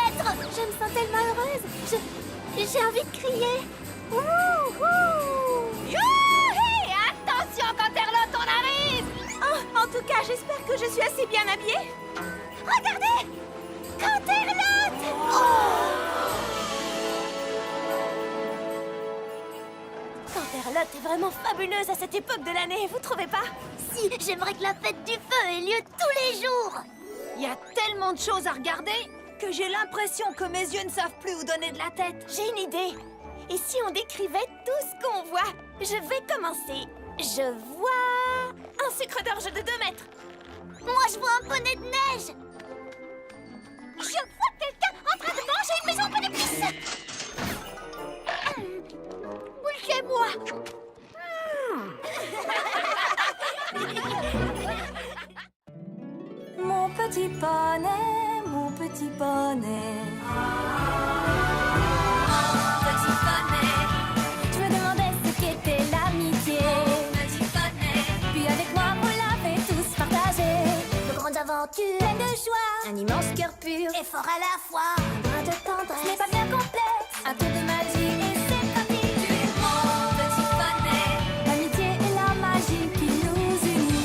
être. Je me sens tellement heureuse. J'ai envie de crier. Wouhou! Youhé! Attention quand Terlotte, on arrive! Oh, en tout cas, j'espère que je suis assez bien habillée. Regardez! Canterlot! Canterlot est vraiment fabuleuse à cette époque de l'année, vous trouvez pas? Si, j'aimerais que la fête du feu ait lieu tous les jours. Il y a tellement de choses à regarder que j'ai l'impression que mes yeux ne savent plus où donner de la tête. J'ai une idée. Et si on décrivait tout ce qu'on voit? Je vais commencer. Je vois un sucre d'orge de 2 mètres. Moi, je vois un poney de neige. Je vois quelqu'un en train de manger une maison en d'épices. Bougez-moi. Mon petit poney, mon petit poney. Petit poney, je me demandais ce qu'était l'amitié. Petit poney, puis avec moi vous l'avez tous partagé. De grandes aventures, Pleine de joie, un immense cœur pur et fort à la fois. un brin de Ce n'est tendresse. pas bien complexe, un tour de magie et c'est parti. Tu es mon petit poney. L'amitié et la magie qui nous unit.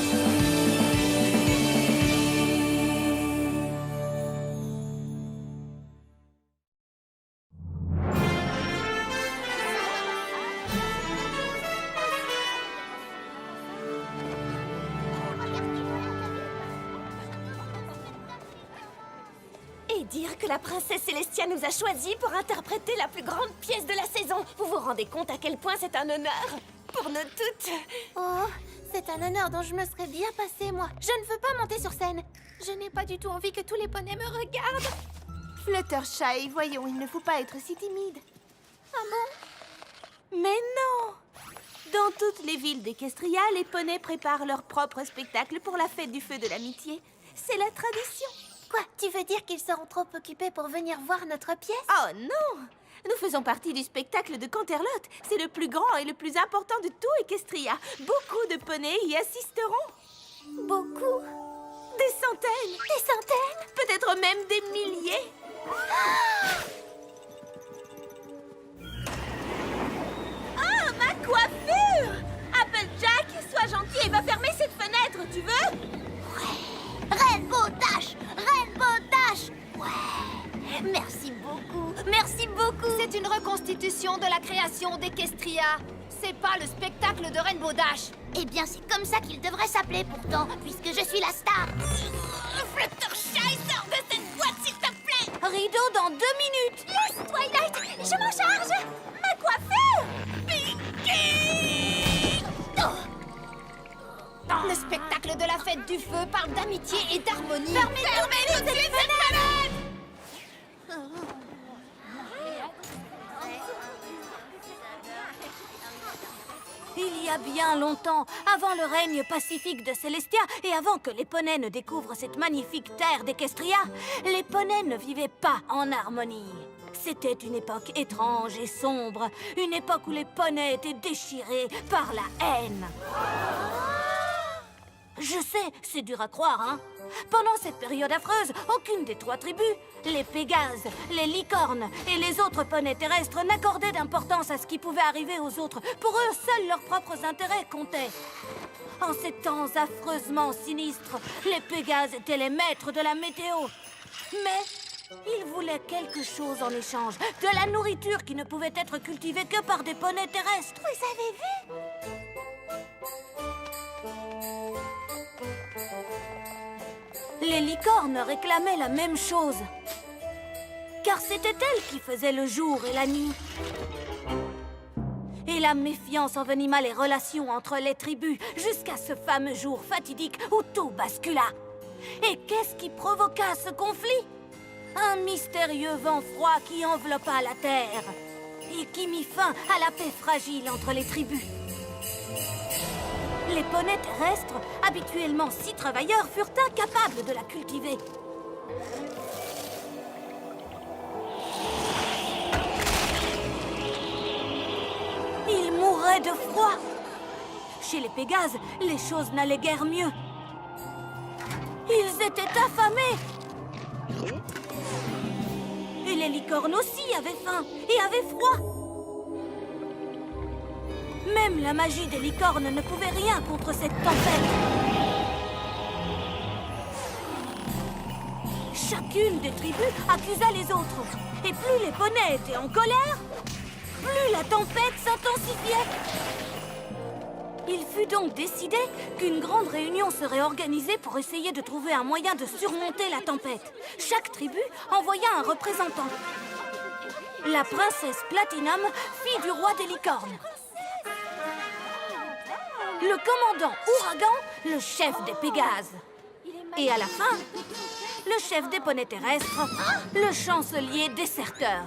Et dire que la princesse Célestia nous a choisis pour interpréter la plus grande pièce de la saison. Vous vous rendez compte à quel point c'est un honneur pour nous toutes? Oh, c'est un honneur dont je me serais bien passée, moi. Je ne veux pas monter sur scène. Je n'ai pas du tout envie que tous les poneys me regardent. Fluttershy, voyons, il ne faut pas être si timide. Ah bon? Mais non! Dans toutes les villes d'Equestria, les poneys préparent leur propre spectacle pour la fête du feu de l'amitié. C'est la tradition. Quoi? Tu veux dire qu'ils seront trop occupés pour venir voir notre pièce? Oh non! Nous faisons partie du spectacle de Canterlot. C'est le plus grand et le plus important de tout Equestria. Beaucoup de poneys y assisteront. Beaucoup? Des centaines? Des centaines? Peut-être même des milliers. Ah, ma coiffure! Applejack, sois gentil et va fermer cette fenêtre, tu veux? Rainbow Dash! Rainbow Dash! Ouais! Merci beaucoup! Merci beaucoup! C'est une reconstitution de la création d'Equestria. C'est pas le spectacle de Rainbow Dash. Eh bien, c'est comme ça qu'il devrait s'appeler pourtant, puisque je suis la star! Fluttershy, sors de cette boîte, s'il te plaît! Rideau dans 2 minutes. Yes, Twilight! Je m'en charge! Ma coiffure! Piqué! Oh! Le spectacle de la fête du feu parle d'amitié et d'harmonie. Fermez tout de suite cette fenêtre! Il y a bien longtemps, avant le règne pacifique de Célestia et avant que les poneys ne découvrent cette magnifique terre d'Equestria, les poneys ne vivaient pas en harmonie. C'était une époque étrange et sombre, une époque où les poneys étaient déchirés par la haine. Je sais, c'est dur à croire, hein? Pendant cette période affreuse, aucune des 3 tribus, les Pégases, les Licornes et les autres poneys terrestres n'accordaient d'importance à ce qui pouvait arriver aux autres. Pour eux, seuls leurs propres intérêts comptaient. En ces temps affreusement sinistres, les Pégases étaient les maîtres de la météo. Mais ils voulaient quelque chose en échange, de la nourriture qui ne pouvait être cultivée que par des poneys terrestres. Vous avez vu? Les licornes réclamaient la même chose. Car c'était elles qui faisaient le jour et la nuit. Et la méfiance envenima les relations entre les tribus jusqu'à ce fameux jour fatidique où tout bascula. Et qu'est-ce qui provoqua ce conflit? Un mystérieux vent froid qui enveloppa la terre et qui mit fin à la paix fragile entre les tribus. Les poneys terrestres, habituellement si travailleurs, furent incapables de la cultiver. Ils mouraient de froid. Chez les Pégases, les choses n'allaient guère mieux. Ils étaient affamés. Les licornes aussi avaient faim et avaient froid. Même la magie des licornes ne pouvait rien contre cette tempête. Chacune des tribus accusa les autres. Et plus les poneys étaient en colère, plus la tempête s'intensifiait. Il fut donc décidé qu'une grande réunion serait organisée pour essayer de trouver un moyen de surmonter la tempête. Chaque tribu envoya un représentant. La princesse Platinum, fille du roi des licornes. Le commandant Ouragan, le chef des Pégases. Et à la fin, le chef des poneys terrestres, le chancelier déserteur.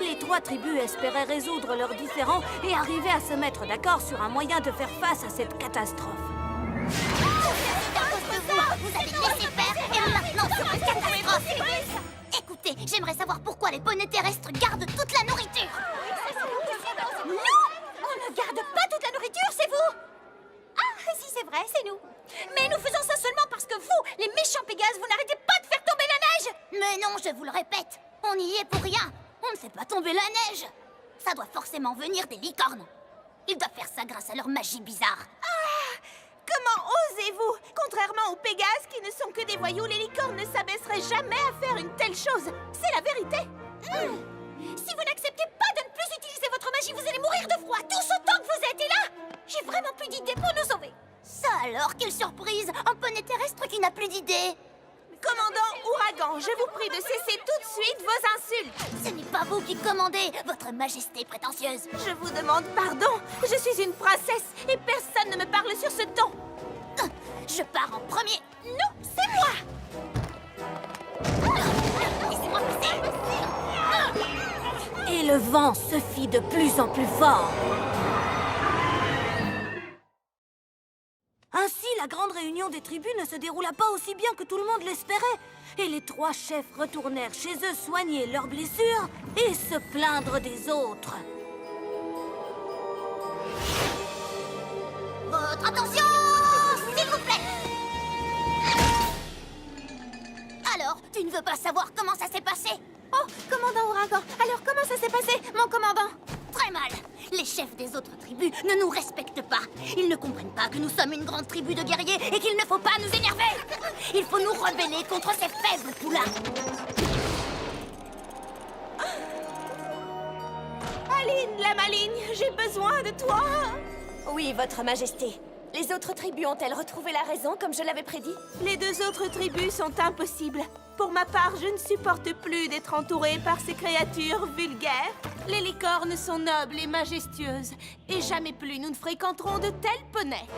Les 3 tribus espéraient résoudre leurs différends et arriver à se mettre d'accord sur un moyen de faire face à cette catastrophe. Vous avez laissé faire et maintenant c'est une catastrophe. Écoutez, j'aimerais savoir pourquoi les poneys terrestres gardent toute la nourriture. Nous, on ne garde pas toute la nourriture, c'est vous. Ah, si c'est vrai, c'est nous. Mais nous faisons ça seulement parce que vous, les méchants Pégases, vous n'arrêtez pas de faire tomber la neige. Mais non, je vous le répète, on y est pour rien. On ne fait pas tomber la neige. Ça doit forcément venir des licornes. Ils doivent faire ça grâce à leur magie bizarre. Comment osez-vous? Contrairement aux Pégases qui ne sont que des voyous, les licornes ne s'abaisseraient jamais à faire une telle chose. C'est la vérité. Si vous n'acceptez pas de ne plus utiliser votre magie, vous allez mourir de froid tout ce temps que vous êtes là. J'ai vraiment plus d'idées pour nous sauver. Ça alors, quelle surprise! Un poney terrestre qui n'a plus d'idées. Commandant Ouragan, je vous prie de cesser tout de suite vos insultes. Ce n'est pas vous qui commandez, votre majesté prétentieuse. Je vous demande pardon. Je suis une princesse et personne ne me parle sur ce ton. Je pars en premier. Non, c'est moi. Laissez-moi passer. Et le vent se fit de plus en plus fort. Ainsi, la grande réunion des tribus ne se déroula pas aussi bien que tout le monde l'espérait. Et les 3 chefs retournèrent chez eux soigner leurs blessures et se plaindre des autres. Votre attention, s'il vous plaît. Alors, tu ne veux pas savoir comment ça s'est passé? Oh, commandant Ouragan, alors comment ça s'est passé, mon commandant? Très mal. Les chefs des autres tribus ne nous respectent pas. Ils ne comprennent pas que nous sommes une grande tribu de guerriers et qu'il ne faut pas nous énerver. Il faut nous rebeller contre ces faibles poulains. Aline, la maligne, j'ai besoin de toi. Oui, votre majesté. Les autres tribus ont-elles retrouvé la raison comme je l'avais prédit? Les 2 autres tribus sont impossibles. Pour ma part, je ne supporte plus d'être entourée par ces créatures vulgaires. Les licornes sont nobles et majestueuses. Et jamais plus nous ne fréquenterons de tels poneys.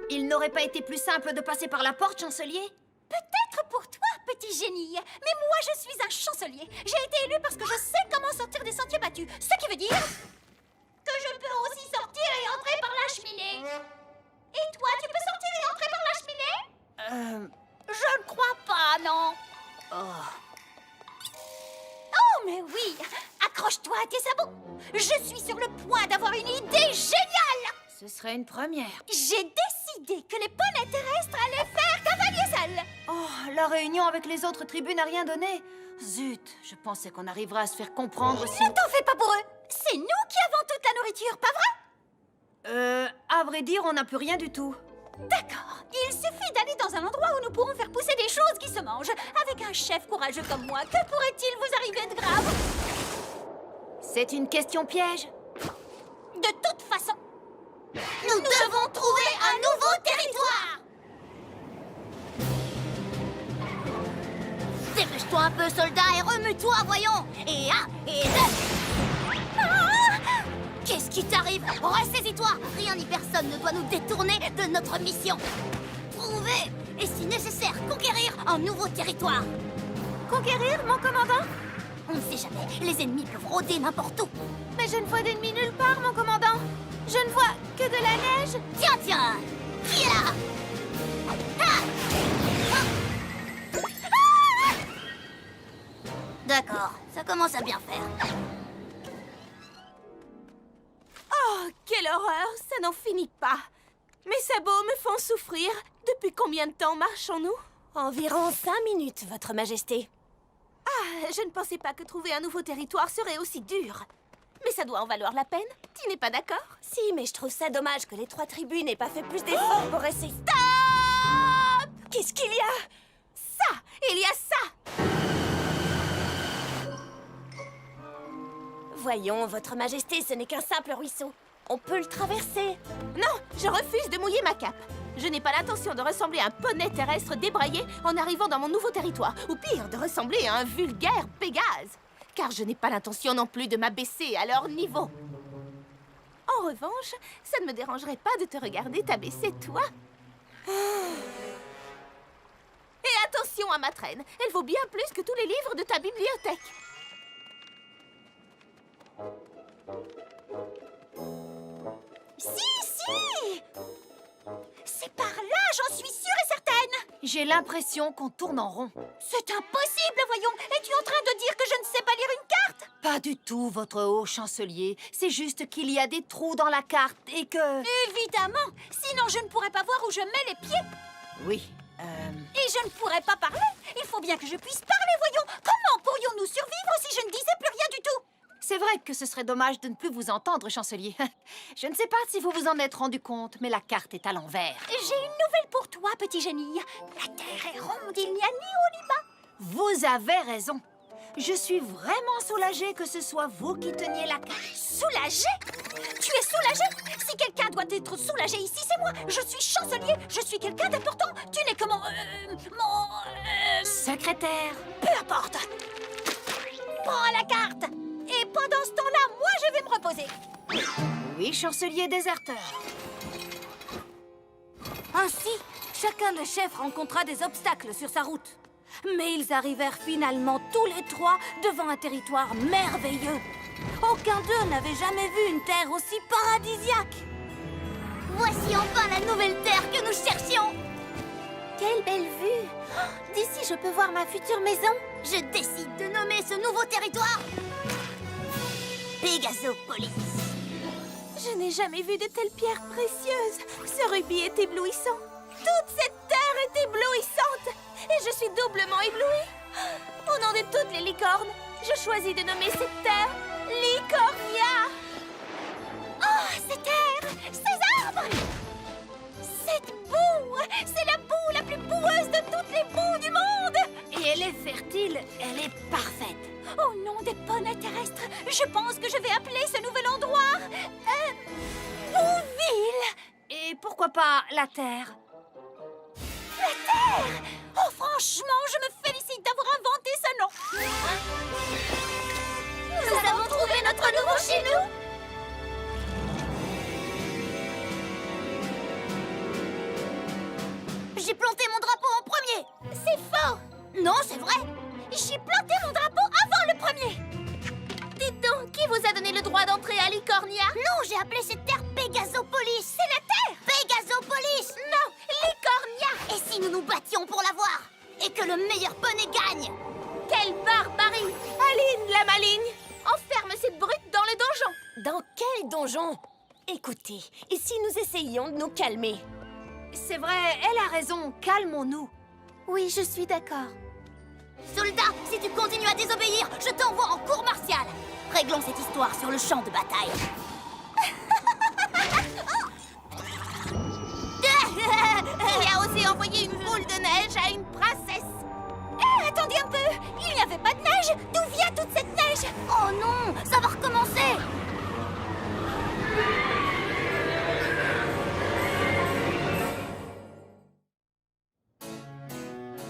Il n'aurait pas été plus simple de passer par la porte, chancelier? Peut-être pour toi, petit génie. Mais moi, je suis un chancelier. J'ai été élu parce que je sais comment sortir des sentiers battus. Ce qui veut dire que je peux aussi sortir et entrer par la cheminée. Et toi, tu peux sortir et entrer par la cheminée? Je ne crois pas, non. Oh, mais oui. Accroche-toi à tes sabots. Je suis sur le point d'avoir une idée géniale. Ce serait une première. J'ai décidé que les poneys terrestres allaient faire cavalier seul. Oh, la réunion avec les autres tribus n'a rien donné. Zut, je pensais qu'on arriverait à se faire comprendre si... Ne t'en fais pas pour eux. C'est nous qui avons toute la nourriture, pas vrai? À vrai dire, on n'a plus rien du tout. D'accord. Il suffit d'aller dans un endroit où nous pourrons faire pousser des choses qui se mangent. Avec un chef courageux comme moi, que pourrait-il vous arriver de grave? C'est une question piège. De toute façon, Nous devons trouver un nouveau territoire. Dépêche-toi un peu, soldat, et remue-toi, voyons. Et 1, et 2. Qu'est-ce qui t'arrive? Ressaisis-toi. Rien ni personne ne doit nous détourner de notre mission. Trouver, et si nécessaire, conquérir un nouveau territoire. Conquérir, mon commandant? On ne sait jamais, les ennemis peuvent rôder n'importe où. Mais je ne vois d'ennemis nulle part, mon commandant. Je ne vois que de la neige. Tiens, tiens. Qui est là? Ah! Ah! D'accord, ça commence à bien faire. Oh, quelle horreur, ça n'en finit pas. Mes sabots me font souffrir. Depuis combien de temps marchons-nous? Environ 5 minutes, Votre Majesté. Ah, je ne pensais pas que trouver un nouveau territoire serait aussi dur. Mais ça doit en valoir la peine. Tu n'es pas d'accord? Si, mais je trouve ça dommage que les 3 tribus n'aient pas fait plus d'efforts pour essayer... Stop! Qu'est-ce qu'il y a? Ça! Il y a ça! Voyons, Votre Majesté, ce n'est qu'un simple ruisseau. On peut le traverser. Non, je refuse de mouiller ma cape. Je n'ai pas l'intention de ressembler à un poney terrestre débraillé en arrivant dans mon nouveau territoire. Ou pire, de ressembler à un vulgaire Pégase. Car je n'ai pas l'intention non plus de m'abaisser à leur niveau. En revanche, ça ne me dérangerait pas de te regarder t'abaisser, toi. Et attention à ma traîne. Elle vaut bien plus que tous les livres de ta bibliothèque. Si! C'est par là, j'en suis sûre et certaine! J'ai l'impression qu'on tourne en rond. C'est impossible, voyons! Es-tu en train de dire que je ne sais pas lire une carte? Pas du tout, votre haut chancelier. C'est juste qu'il y a des trous dans la carte et que... Évidemment! Sinon, je ne pourrais pas voir où je mets les pieds. Oui, Et je ne pourrais pas parler. Il faut bien que je puisse parler, voyons. Comment pourrions-nous survivre si je ne disais plus rien du tout? c'est vrai que ce serait dommage de ne plus vous entendre, chancelier. Je ne sais pas si vous vous en êtes rendu compte, mais la carte est à l'envers. J'ai une nouvelle pour toi, petit génie. La Terre est ronde, il n'y a ni haut ni bas. Vous avez raison. Je suis vraiment soulagée que ce soit vous qui teniez la carte. Soulagé? Tu es soulagé? Si quelqu'un doit être soulagé ici, c'est moi. Je suis chancelier, je suis quelqu'un d'important. Tu n'es que mon... Secrétaire. Peu importe. Prends la carte. Et pendant ce temps-là, moi, je vais me reposer. Oui, chancelier déserteur. Ainsi, chacun des chefs rencontra des obstacles sur sa route. Mais ils arrivèrent finalement tous les 3 devant un territoire merveilleux. Aucun d'eux n'avait jamais vu une terre aussi paradisiaque. Voici enfin la nouvelle terre que nous cherchions. Quelle belle vue! Oh, d'ici, je peux voir ma future maison. Je décide de nommer ce nouveau territoire Pégasopolis. Je n'ai jamais vu de telles pierres précieuses. Ce rubis est éblouissant. Toute cette terre est éblouissante. Et je suis doublement éblouie. Au nom de toutes les licornes, je choisis de nommer cette terre Licornia. Oh, ces terres, ces arbres, cette boue, c'est la boue la plus boueuse de toutes les boues du monde. Et elle est fertile, elle est parfaite. Au nom des poneys terrestres, je pense que je vais appeler ce nouvel endroit Bouville. Et pourquoi pas la terre? La terre. Oh, franchement, je me félicite d'avoir inventé ce nom. Nous avons trouvé notre nouveau chez nous. J'ai planté mon drapeau en premier. C'est faux. Non, c'est vrai. J'ai planté mon drapeau avant le premier. Dites donc, qui vous a donné le droit d'entrer à Licornia? Non, j'ai appelé cette terre Pégasopolis. C'est la terre. Pégasopolis. Non, Licornia. Et si nous nous battions pour l'avoir? Et que le meilleur poney gagne? Quelle barbarie! Aline, la maligne! Enferme cette brute dans le donjon! Dans quel donjon? Écoutez, et si nous essayions de nous calmer? C'est vrai, elle a raison, calmons-nous. Oui, je suis d'accord. Soldat, si tu continues à désobéir, je t'envoie en cour martiale. Réglons cette histoire sur le champ de bataille. Il a osé envoyer une boule de neige à une princesse! Attendez un peu. Il n'y avait pas de neige. D'où vient toute cette neige? Oh non, ça va recommencer.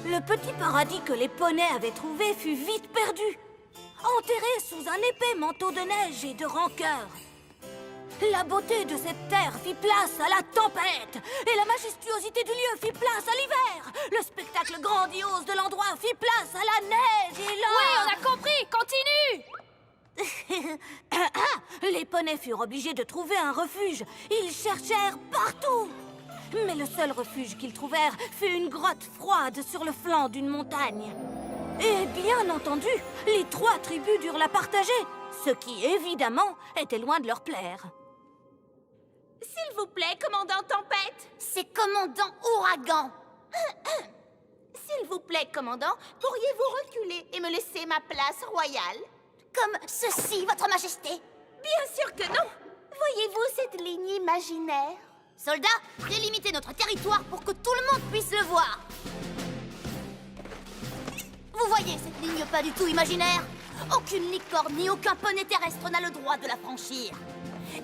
Le petit paradis que les poneys avaient trouvé fut vite perdu, enterré sous un épais manteau de neige et de rancœur. La beauté de cette terre fit place à la tempête, et la majestuosité du lieu fit place à l'hiver. Le spectacle grandiose de l'endroit fit place à la neige et la... Oui, on a compris. Continue. Les poneys furent obligés de trouver un refuge. Ils cherchèrent partout. Mais le seul refuge qu'ils trouvèrent fut une grotte froide sur le flanc d'une montagne. Et bien entendu, les 3 tribus durent la partager, ce qui, évidemment, était loin de leur plaire. S'il vous plaît, commandant Tempête. C'est commandant Ouragan. S'il vous plaît, commandant, pourriez-vous reculer et me laisser ma place royale? Comme ceci, votre majesté. Bien sûr que non. Voyez-vous cette ligne imaginaire? Soldats, délimitez notre territoire pour que tout le monde puisse le voir. Vous voyez cette ligne pas du tout imaginaire? Aucune licorne ni aucun poney terrestre n'a le droit de la franchir.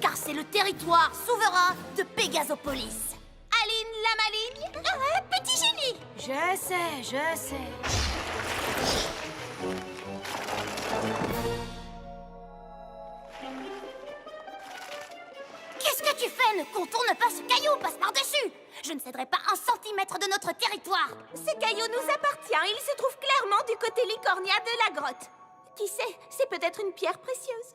Car c'est le territoire souverain de Pégasopolis. Aline la maligne? Petit génie! Je sais. Qu'est-ce que tu fais? Ne contourne pas ce caillou, passe par-dessus! Je ne céderai pas un centimètre de notre territoire! Ce caillou nous appartient. Il se trouve clairement du côté licornia de la grotte. Qui sait, c'est peut-être une pierre précieuse.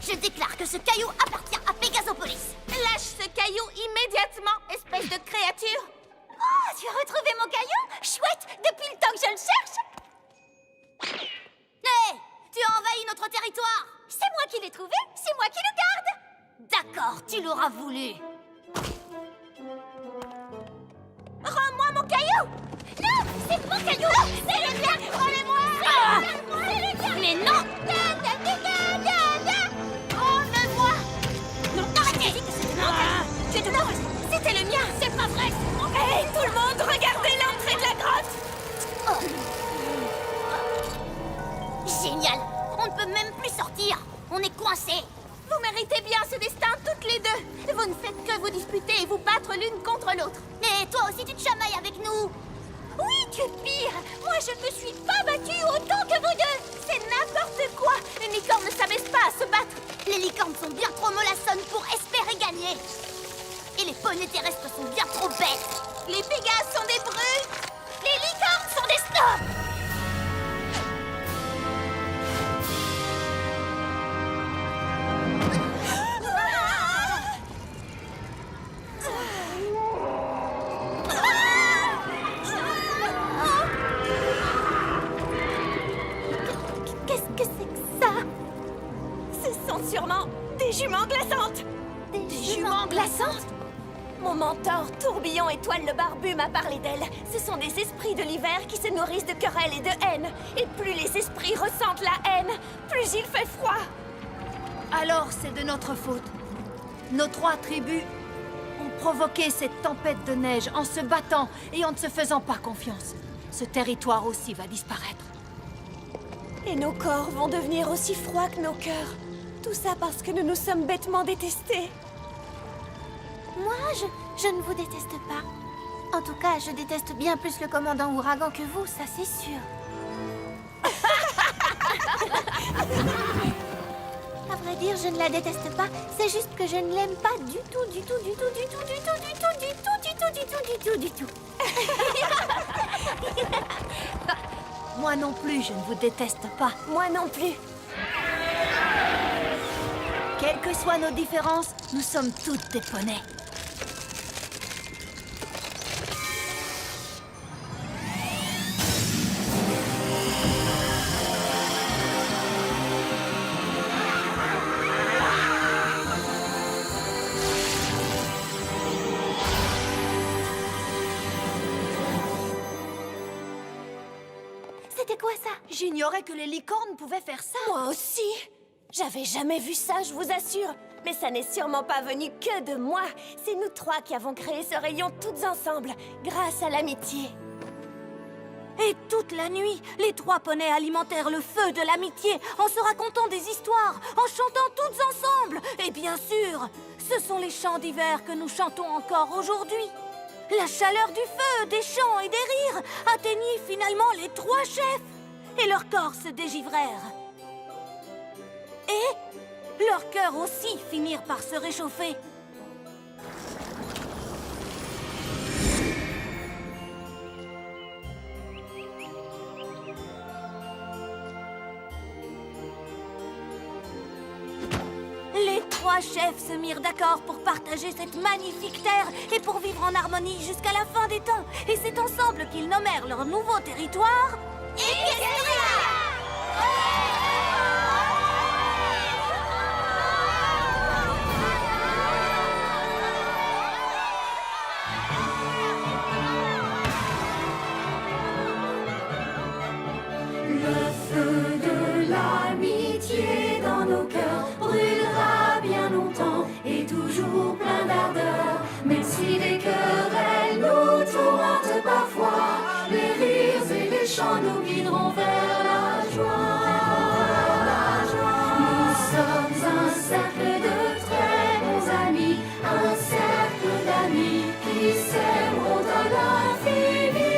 Je déclare que ce caillou appartient à Pégasopolis! Lâche ce caillou immédiatement, espèce de créature. Oh, tu as retrouvé mon caillou? Chouette, depuis le temps que je le cherche! Hé! Tu as envahi notre territoire! C'est moi qui l'ai trouvé, c'est moi qui le garde! D'accord, tu l'auras voulu. Rends-moi mon caillou. Non, c'est mon caillou! C'est le mien! Rendez-moi! C'est le mien! Mais non! Rends-le-moi! Non, arrêtez! C'est tout. C'était le mien. C'est pas vrai! Hé, tout le monde, regardez l'entrée de la grotte. Génial! On ne peut même plus sortir! On est coincés! Vous méritez bien ce destin, toutes les deux. Vous ne faites que vous disputer et vous battre l'une contre l'autre. Et toi aussi, tu te chamailles avec nous! Oui, tu es pire. Moi, je ne me suis pas battue autant que vous deux. C'est n'importe quoi. Une licorne ne s'abaisse pas à se battre. Les licornes sont bien trop mollassonnes pour espérer gagner! Et les poneys terrestres sont bien trop bêtes! Les Pégases sont des brutes. Les licornes sont des snobs! Qu'est-ce que c'est que ça? Ce sont sûrement des juments glaçantes. Des juments glaçantes? Mon mentor, Tourbillon Étoile le Barbu, m'a parlé d'elles. Ce sont des esprits de l'hiver qui se nourrissent de querelles et de haine. Et plus les esprits ressentent la haine, plus il fait froid. Alors c'est de notre faute. Nos 3 tribus ont provoqué cette tempête de neige en se battant et en ne se faisant pas confiance. Ce territoire aussi va disparaître. Et nos corps vont devenir aussi froids que nos cœurs. Tout ça parce que nous nous sommes bêtement détestés. Moi, je ne vous déteste pas. En tout cas, je déteste bien plus le commandant Ouragan que vous, ça c'est sûr. À vrai dire, je ne la déteste pas. C'est juste que je ne l'aime pas du tout, du tout, du tout, du tout, du tout, du tout, du tout, du tout, du tout, du tout, du tout. Moi non plus, je ne vous déteste pas. Moi non plus. Quelles que soient nos différences, nous sommes toutes des poneys. C'était quoi ça? J'ignorais que les licornes pouvaient faire ça. Moi aussi. J'avais jamais vu ça, je vous assure. Mais ça n'est sûrement pas venu que de moi. C'est nous 3 qui avons créé ce rayon toutes ensemble, grâce à l'amitié. Et toute la nuit, les 3 poneys alimentèrent le feu de l'amitié en se racontant des histoires, en chantant toutes ensemble. Et bien sûr, ce sont les chants d'hiver que nous chantons encore aujourd'hui. La chaleur du feu, des chants et des rires atteignit finalement les 3 chefs. Et leurs corps se dégivrèrent. Et leurs cœurs aussi finirent par se réchauffer. Les 3 chefs se mirent d'accord pour partager cette magnifique terre et pour vivre en harmonie jusqu'à la fin des temps. Et c'est ensemble qu'ils nommèrent leur nouveau territoire... chants nous guideront vers la joie. Nous sommes un cercle de très bons amis, un cercle d'amis qui s'aimeront à l'infini.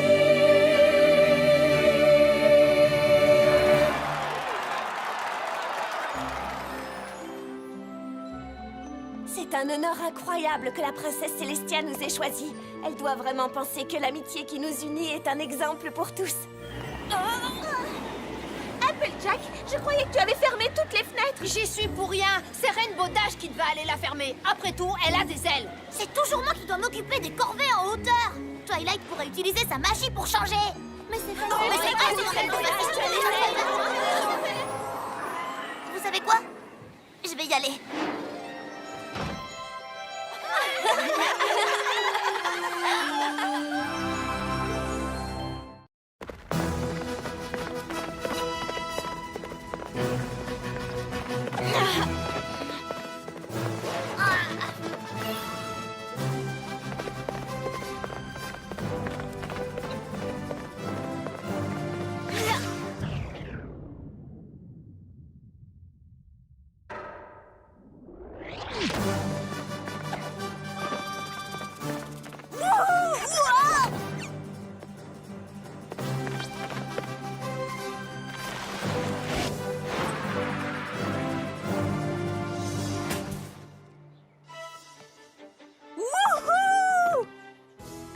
C'est un honneur incroyable que la princesse Célestia nous ait choisis. Elle doit vraiment penser que l'amitié qui nous unit est un exemple pour tous. Applejack, je croyais que tu avais fermé toutes les fenêtres. J'y suis pour rien. C'est Rainbow Dash qui devait aller la fermer. Après tout, elle a des ailes. C'est toujours moi qui dois m'occuper des corvées en hauteur. Twilight pourrait utiliser sa magie pour changer. Mais c'est pas vrai. Vous savez quoi? Je vais y aller.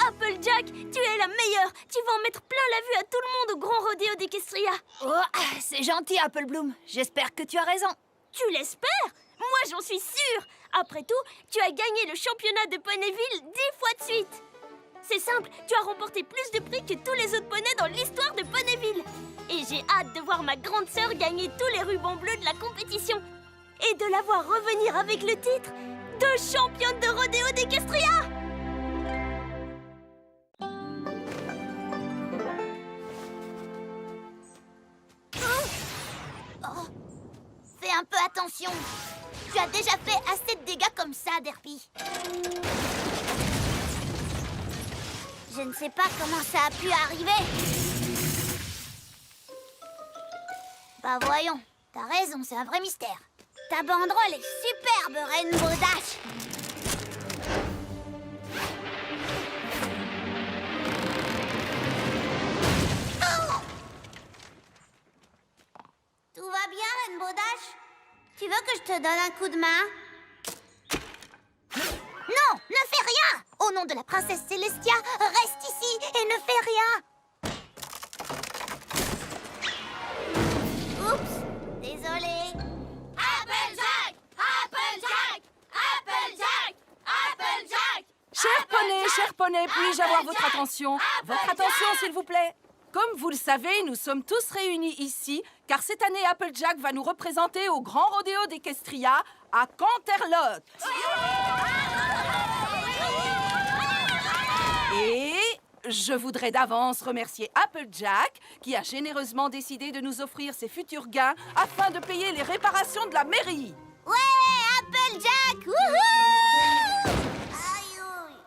Applejack, tu es la meilleure. Tu vas en mettre plein la vue à tout le monde au Grand Rodéo d'Equestria. Oh, c'est gentil, Apple Bloom. J'espère que tu as raison. Tu l'espères? Moi, j'en suis sûre. Après tout, tu as gagné le championnat de Ponyville 10 fois de suite. C'est simple, tu as remporté plus de prix que tous les autres poneys dans l'histoire de Ponyville. Et j'ai hâte de voir ma grande sœur gagner tous les rubans bleus de la compétition. Et de la voir revenir avec le titre de championne de rodéo d'Equestria. Fais un peu attention. Tu as déjà fait assez de dégâts comme ça, Derpy. Je ne sais pas comment ça a pu arriver. Bah voyons, t'as raison, c'est un vrai mystère. Ta banderole est superbe, Rainbow Dash. Oh! Tout va bien, Rainbow Dash? Tu veux que je te donne un coup de main? Non, ne fais rien! Au nom de la princesse Célestia, reste ici et ne fais rien! Oups, désolé. Applejack! Applejack! Applejack! Applejack! Cher poney, puis-je avoir votre attention? Votre attention, s'il vous plaît. Comme vous le savez, nous sommes tous réunis ici, car cette année, Applejack va nous représenter au Grand Rodéo d'Equestria à Canterlot. Et je voudrais d'avance remercier Applejack, qui a généreusement décidé de nous offrir ses futurs gains afin de payer les réparations de la mairie. Ouais, Applejack! Wouhou! Aïe, ouille.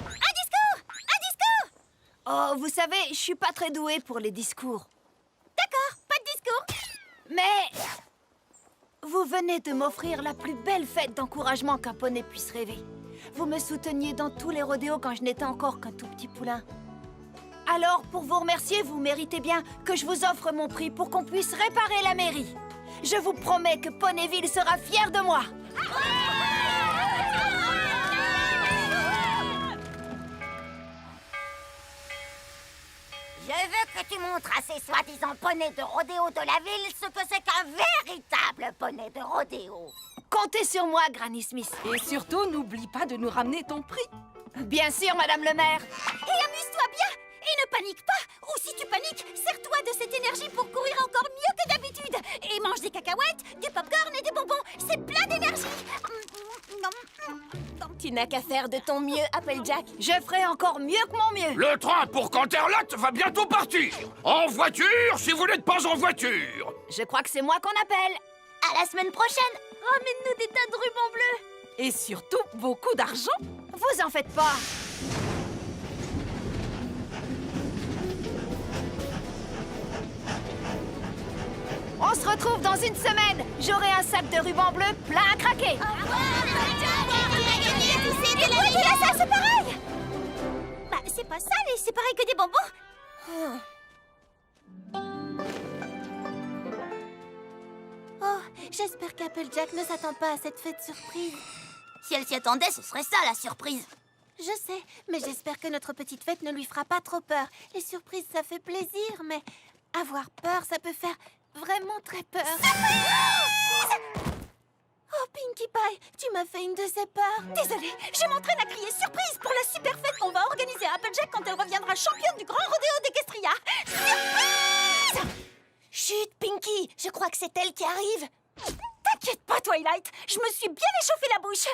Un discours! Un discours! Oh, vous savez, je suis pas très douée pour les discours. D'accord, pas de discours. Mais vous venez de m'offrir la plus belle fête d'encouragement qu'un poney puisse rêver. Vous me souteniez dans tous les rodéos quand je n'étais encore qu'un tout petit poulain. Alors, pour vous remercier, vous méritez bien que je vous offre mon prix pour qu'on puisse réparer la mairie. Je vous promets que Ponyville sera fier de moi. Je veux que tu montres à ces soi-disant poneys de rodéo de la ville ce que c'est qu'un véritable poney de rodéo. Comptez sur moi, Granny Smith. Et surtout, n'oublie pas de nous ramener ton prix. Bien sûr, Madame le maire. Et amuse-toi bien. Et ne panique pas. Ou si tu paniques, sers-toi de cette énergie pour courir encore mieux que d'habitude. Et mange des cacahuètes, du popcorn et des bonbons. C'est plein d'énergie. Tu n'as qu'à faire de ton mieux, Applejack. Je ferai encore mieux que mon mieux. Le train pour Canterlot va bientôt partir. En voiture, si vous n'êtes pas en voiture. Je crois que c'est moi qu'on appelle. À la semaine prochaine. Ramène-nous des tas de rubans bleus. Et surtout, beaucoup d'argent. Vous en faites pas. On se retrouve dans une semaine. J'aurai un sac de ruban bleu plein à craquer. C'est pareil. Bah, c'est pas ça, c'est pareil que des bonbons. Oh, j'espère qu'Applejack ne s'attend pas à cette fête surprise. Si elle s'y attendait, ce serait ça la surprise. Je sais, mais j'espère que notre petite fête ne lui fera pas trop peur. Les surprises, ça fait plaisir, mais avoir peur, ça peut faire vraiment très peur. Oh, Pinkie Pie, tu m'as fait une de ces peurs. Désolée, je m'entraîne à crier surprise pour la super fête qu'on va organiser à Applejack quand elle reviendra championne du grand rodéo d'Equestria. Surprise! Chut, Pinkie, je crois que c'est elle qui arrive. T'inquiète pas, Twilight, je me suis bien échauffé la bouche.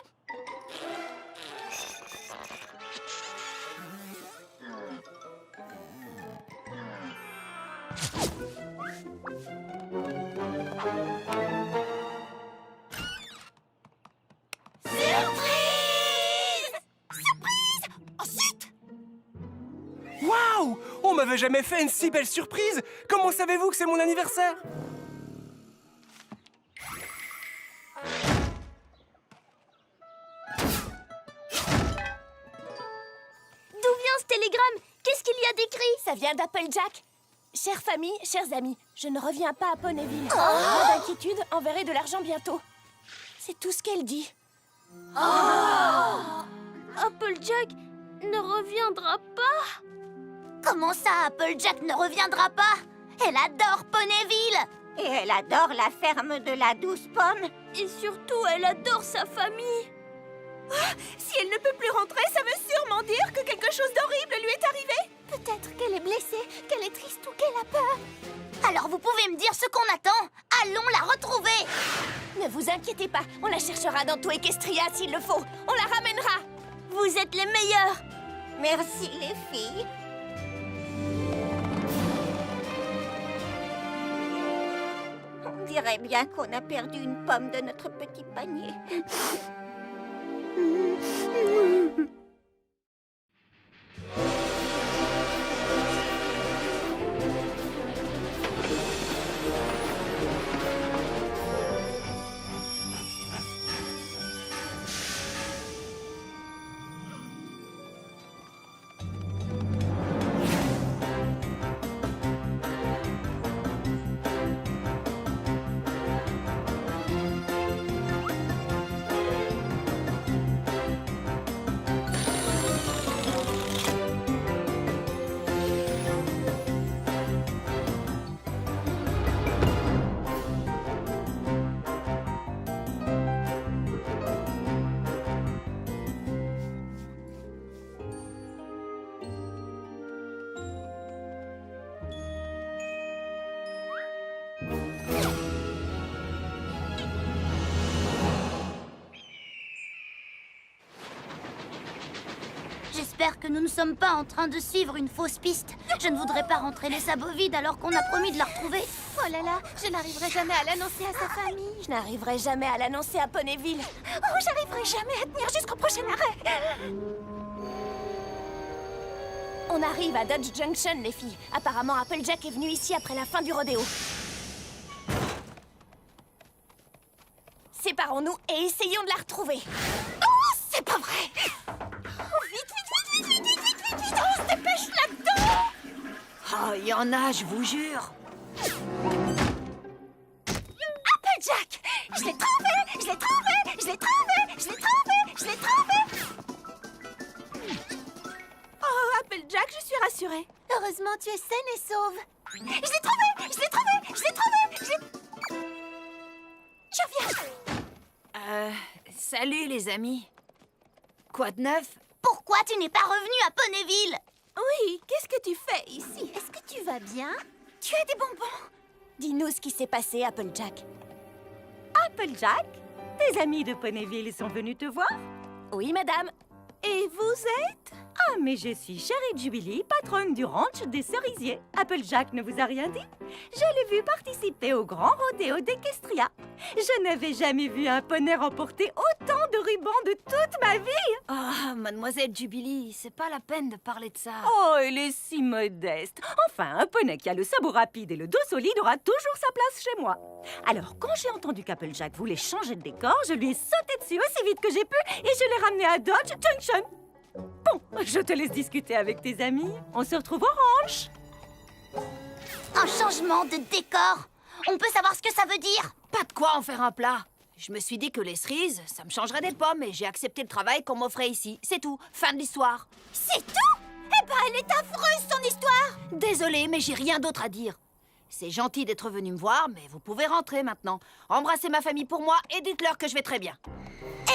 Waouh! On m'avait jamais fait une si belle surprise! Comment savez-vous que c'est mon anniversaire? D'où vient ce télégramme? Qu'est-ce qu'il y a d'écrit? Ça vient d'Applejack. Chère famille, chers amis, je ne reviens pas à Ponyville. Pas d'inquiétude, enverrai de l'argent bientôt. C'est tout ce qu'elle dit. Applejack ne reviendra pas. Comment ça, Applejack ne reviendra pas? Elle adore Ponyville. Et elle adore la ferme de la douce pomme. Et surtout, elle adore sa famille. Si elle ne peut plus rentrer, ça veut sûrement dire que quelque chose d'horrible lui est arrivé. Peut-être qu'elle est blessée, qu'elle est triste ou qu'elle a peur. Alors vous pouvez me dire ce qu'on attend? Allons la retrouver. Ne vous inquiétez pas, on la cherchera dans tout Equestria s'il le faut. On la ramènera. Vous êtes les meilleurs. Merci les filles. On dirait bien qu'on a perdu une pomme de notre petit panier. J'espère que nous ne sommes pas en train de suivre une fausse piste. Je ne voudrais pas rentrer les sabots vides alors qu'on a promis de la retrouver. Oh là là, je n'arriverai jamais à l'annoncer à sa famille. Je n'arriverai jamais à l'annoncer à Ponyville. Oh, j'arriverai jamais à tenir jusqu'au prochain arrêt. On arrive à Dodge Junction, les filles. Apparemment, Applejack est venu ici après la fin du rodéo. Séparons-nous et essayons de la retrouver. Oh, c'est pas vrai. Oh, vite, on se dépêche là-dedans. Oh, il y en a, je vous jure. Applejack, je l'ai trouvé, je l'ai trouvé, je l'ai trouvé, je l'ai trouvé, je l'ai trouvé. Oh, Applejack, je suis rassurée. Heureusement, tu es saine et sauve. Je l'ai trouvé, je l'ai trouvé, je l'ai trouvé, je viens. Salut les amis. Quoi de neuf? Pourquoi tu n'es pas revenu à Ponyville? Oui, qu'est-ce que tu fais ici? Est-ce que tu vas bien? Tu as des bonbons. Dis-nous ce qui s'est passé, Applejack. Applejack, tes amis de Ponyville sont venus te voir? Oui, madame. Et vous êtes? Ah, mais je suis Chérie Jubilee, patronne du ranch des cerisiers. Applejack ne vous a rien dit? Je l'ai vu participer au grand rodéo d'Equestria. Je n'avais jamais vu un poney remporter autant de rubans de toute ma vie. Oh, mademoiselle Jubilee, c'est pas la peine de parler de ça. Oh, elle est si modeste. Enfin, un poney qui a le sabot rapide et le dos solide aura toujours sa place chez moi. Alors, quand j'ai entendu qu'Applejack voulait changer de décor, je lui ai sauté dessus aussi vite que j'ai pu et je l'ai ramené à Dodge Junction. Bon, je te laisse discuter avec tes amis. On se retrouve au ranch. Un changement de décor. On peut savoir ce que ça veut dire? Pas de quoi en faire un plat. Je me suis dit que les cerises, ça me changerait des pommes et j'ai accepté le travail qu'on m'offrait ici. C'est tout. Fin de l'histoire. C'est tout? Eh ben, elle est affreuse, son histoire. Désolée, mais j'ai rien d'autre à dire. C'est gentil d'être venu me voir, mais vous pouvez rentrer maintenant. Embrassez ma famille pour moi et dites-leur que je vais très bien.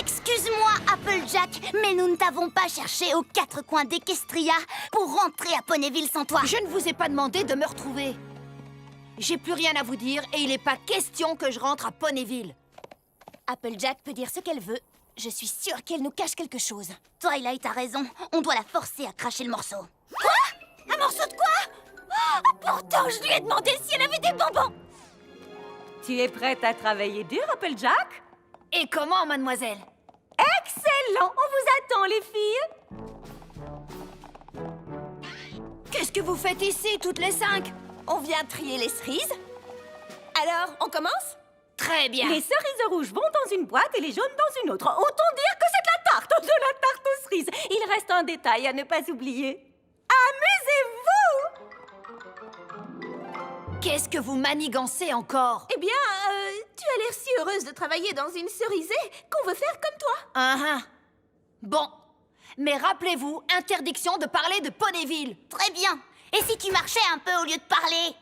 Excuse-moi, Applejack, mais nous ne t'avons pas cherché aux quatre coins d'Equestria pour rentrer à Ponyville sans toi. Je ne vous ai pas demandé de me retrouver. J'ai plus rien à vous dire et il n'est pas question que je rentre à Ponyville. Applejack peut dire ce qu'elle veut. Je suis sûre qu'elle nous cache quelque chose. Twilight a raison, on doit la forcer à cracher le morceau. Un morceau de quoi? Oh, pourtant, je lui ai demandé si elle avait des bonbons. Tu es prête à travailler dur, Applejack? Et comment, mademoiselle? Excellent! On vous attend, les filles! Qu'est-ce que vous faites ici, toutes les 5? On vient trier les cerises. Alors, on commence? Très bien. Les cerises rouges vont dans une boîte et les jaunes dans une autre. Autant dire que c'est de la tarte aux cerises. Il reste un détail à ne pas oublier. Amusez-vous! Qu'est-ce que vous manigancez encore? Eh bien, tu as l'air si heureuse de travailler dans une cerisée qu'on veut faire comme toi. Bon. Mais rappelez-vous, interdiction de parler de Ponyville. Très bien. Et si tu marchais un peu au lieu de parler?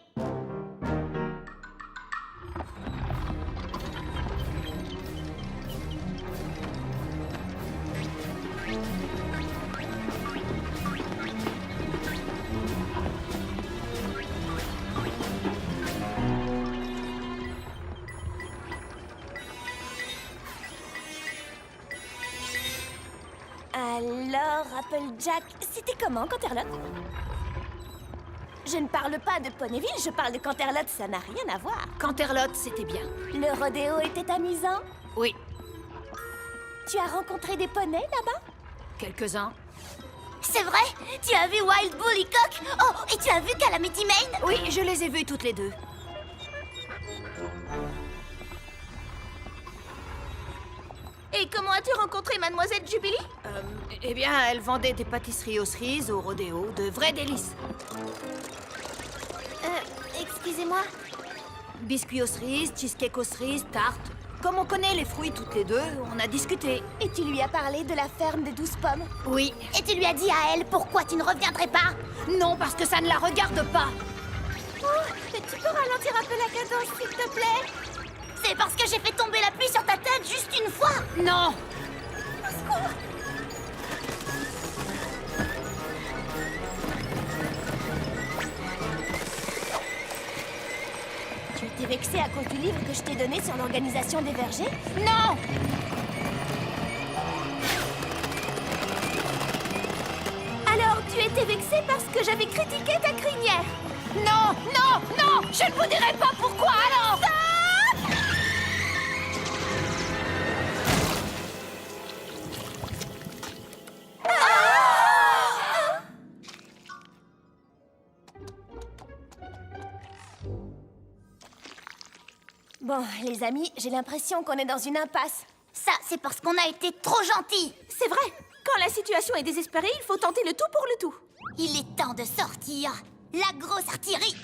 Alors, Applejack, c'était comment, Canterlot? Je ne parle pas de Ponyville, je parle de Canterlot, ça n'a rien à voir. Canterlot, c'était bien. Le rodéo était amusant? Oui, Tu as rencontré des poneys là-bas? quelques-uns. C'est vrai? Tu as vu Wild Bull et Coq? Oh, et tu as vu Calamity Mane? Oui, je les ai vus toutes les deux. Et comment as-tu rencontré Mademoiselle Jubilee? Eh bien, elle vendait des pâtisseries aux cerises au rodéo, de vrais délices. Excusez-moi. Biscuits aux cerises, cheesecake aux cerises, tartes. Comme on connaît les fruits toutes les deux, on a discuté. Et tu lui as parlé de la ferme des 12 pommes? Oui. Et tu lui as dit à elle pourquoi tu ne reviendrais pas? Non, parce que ça ne la regarde pas. Tu peux ralentir un peu la cadence, s'il te plaît? C'est parce que j'ai fait tomber la pluie sur ta tête juste une fois. Non. Au secours! Tu étais vexée à cause du livre que je t'ai donné sur l'organisation des vergers? Non. Alors, tu étais vexée parce que j'avais critiqué ta crinière? Non, non, non. Je ne vous dirai pas pourquoi alors. Bon, les amis, j'ai l'impression qu'on est dans une impasse. Ça, c'est parce qu'on a été trop gentils. C'est vrai, quand la situation est désespérée, il faut tenter le tout pour le tout. Il est temps de sortir la grosse artillerie.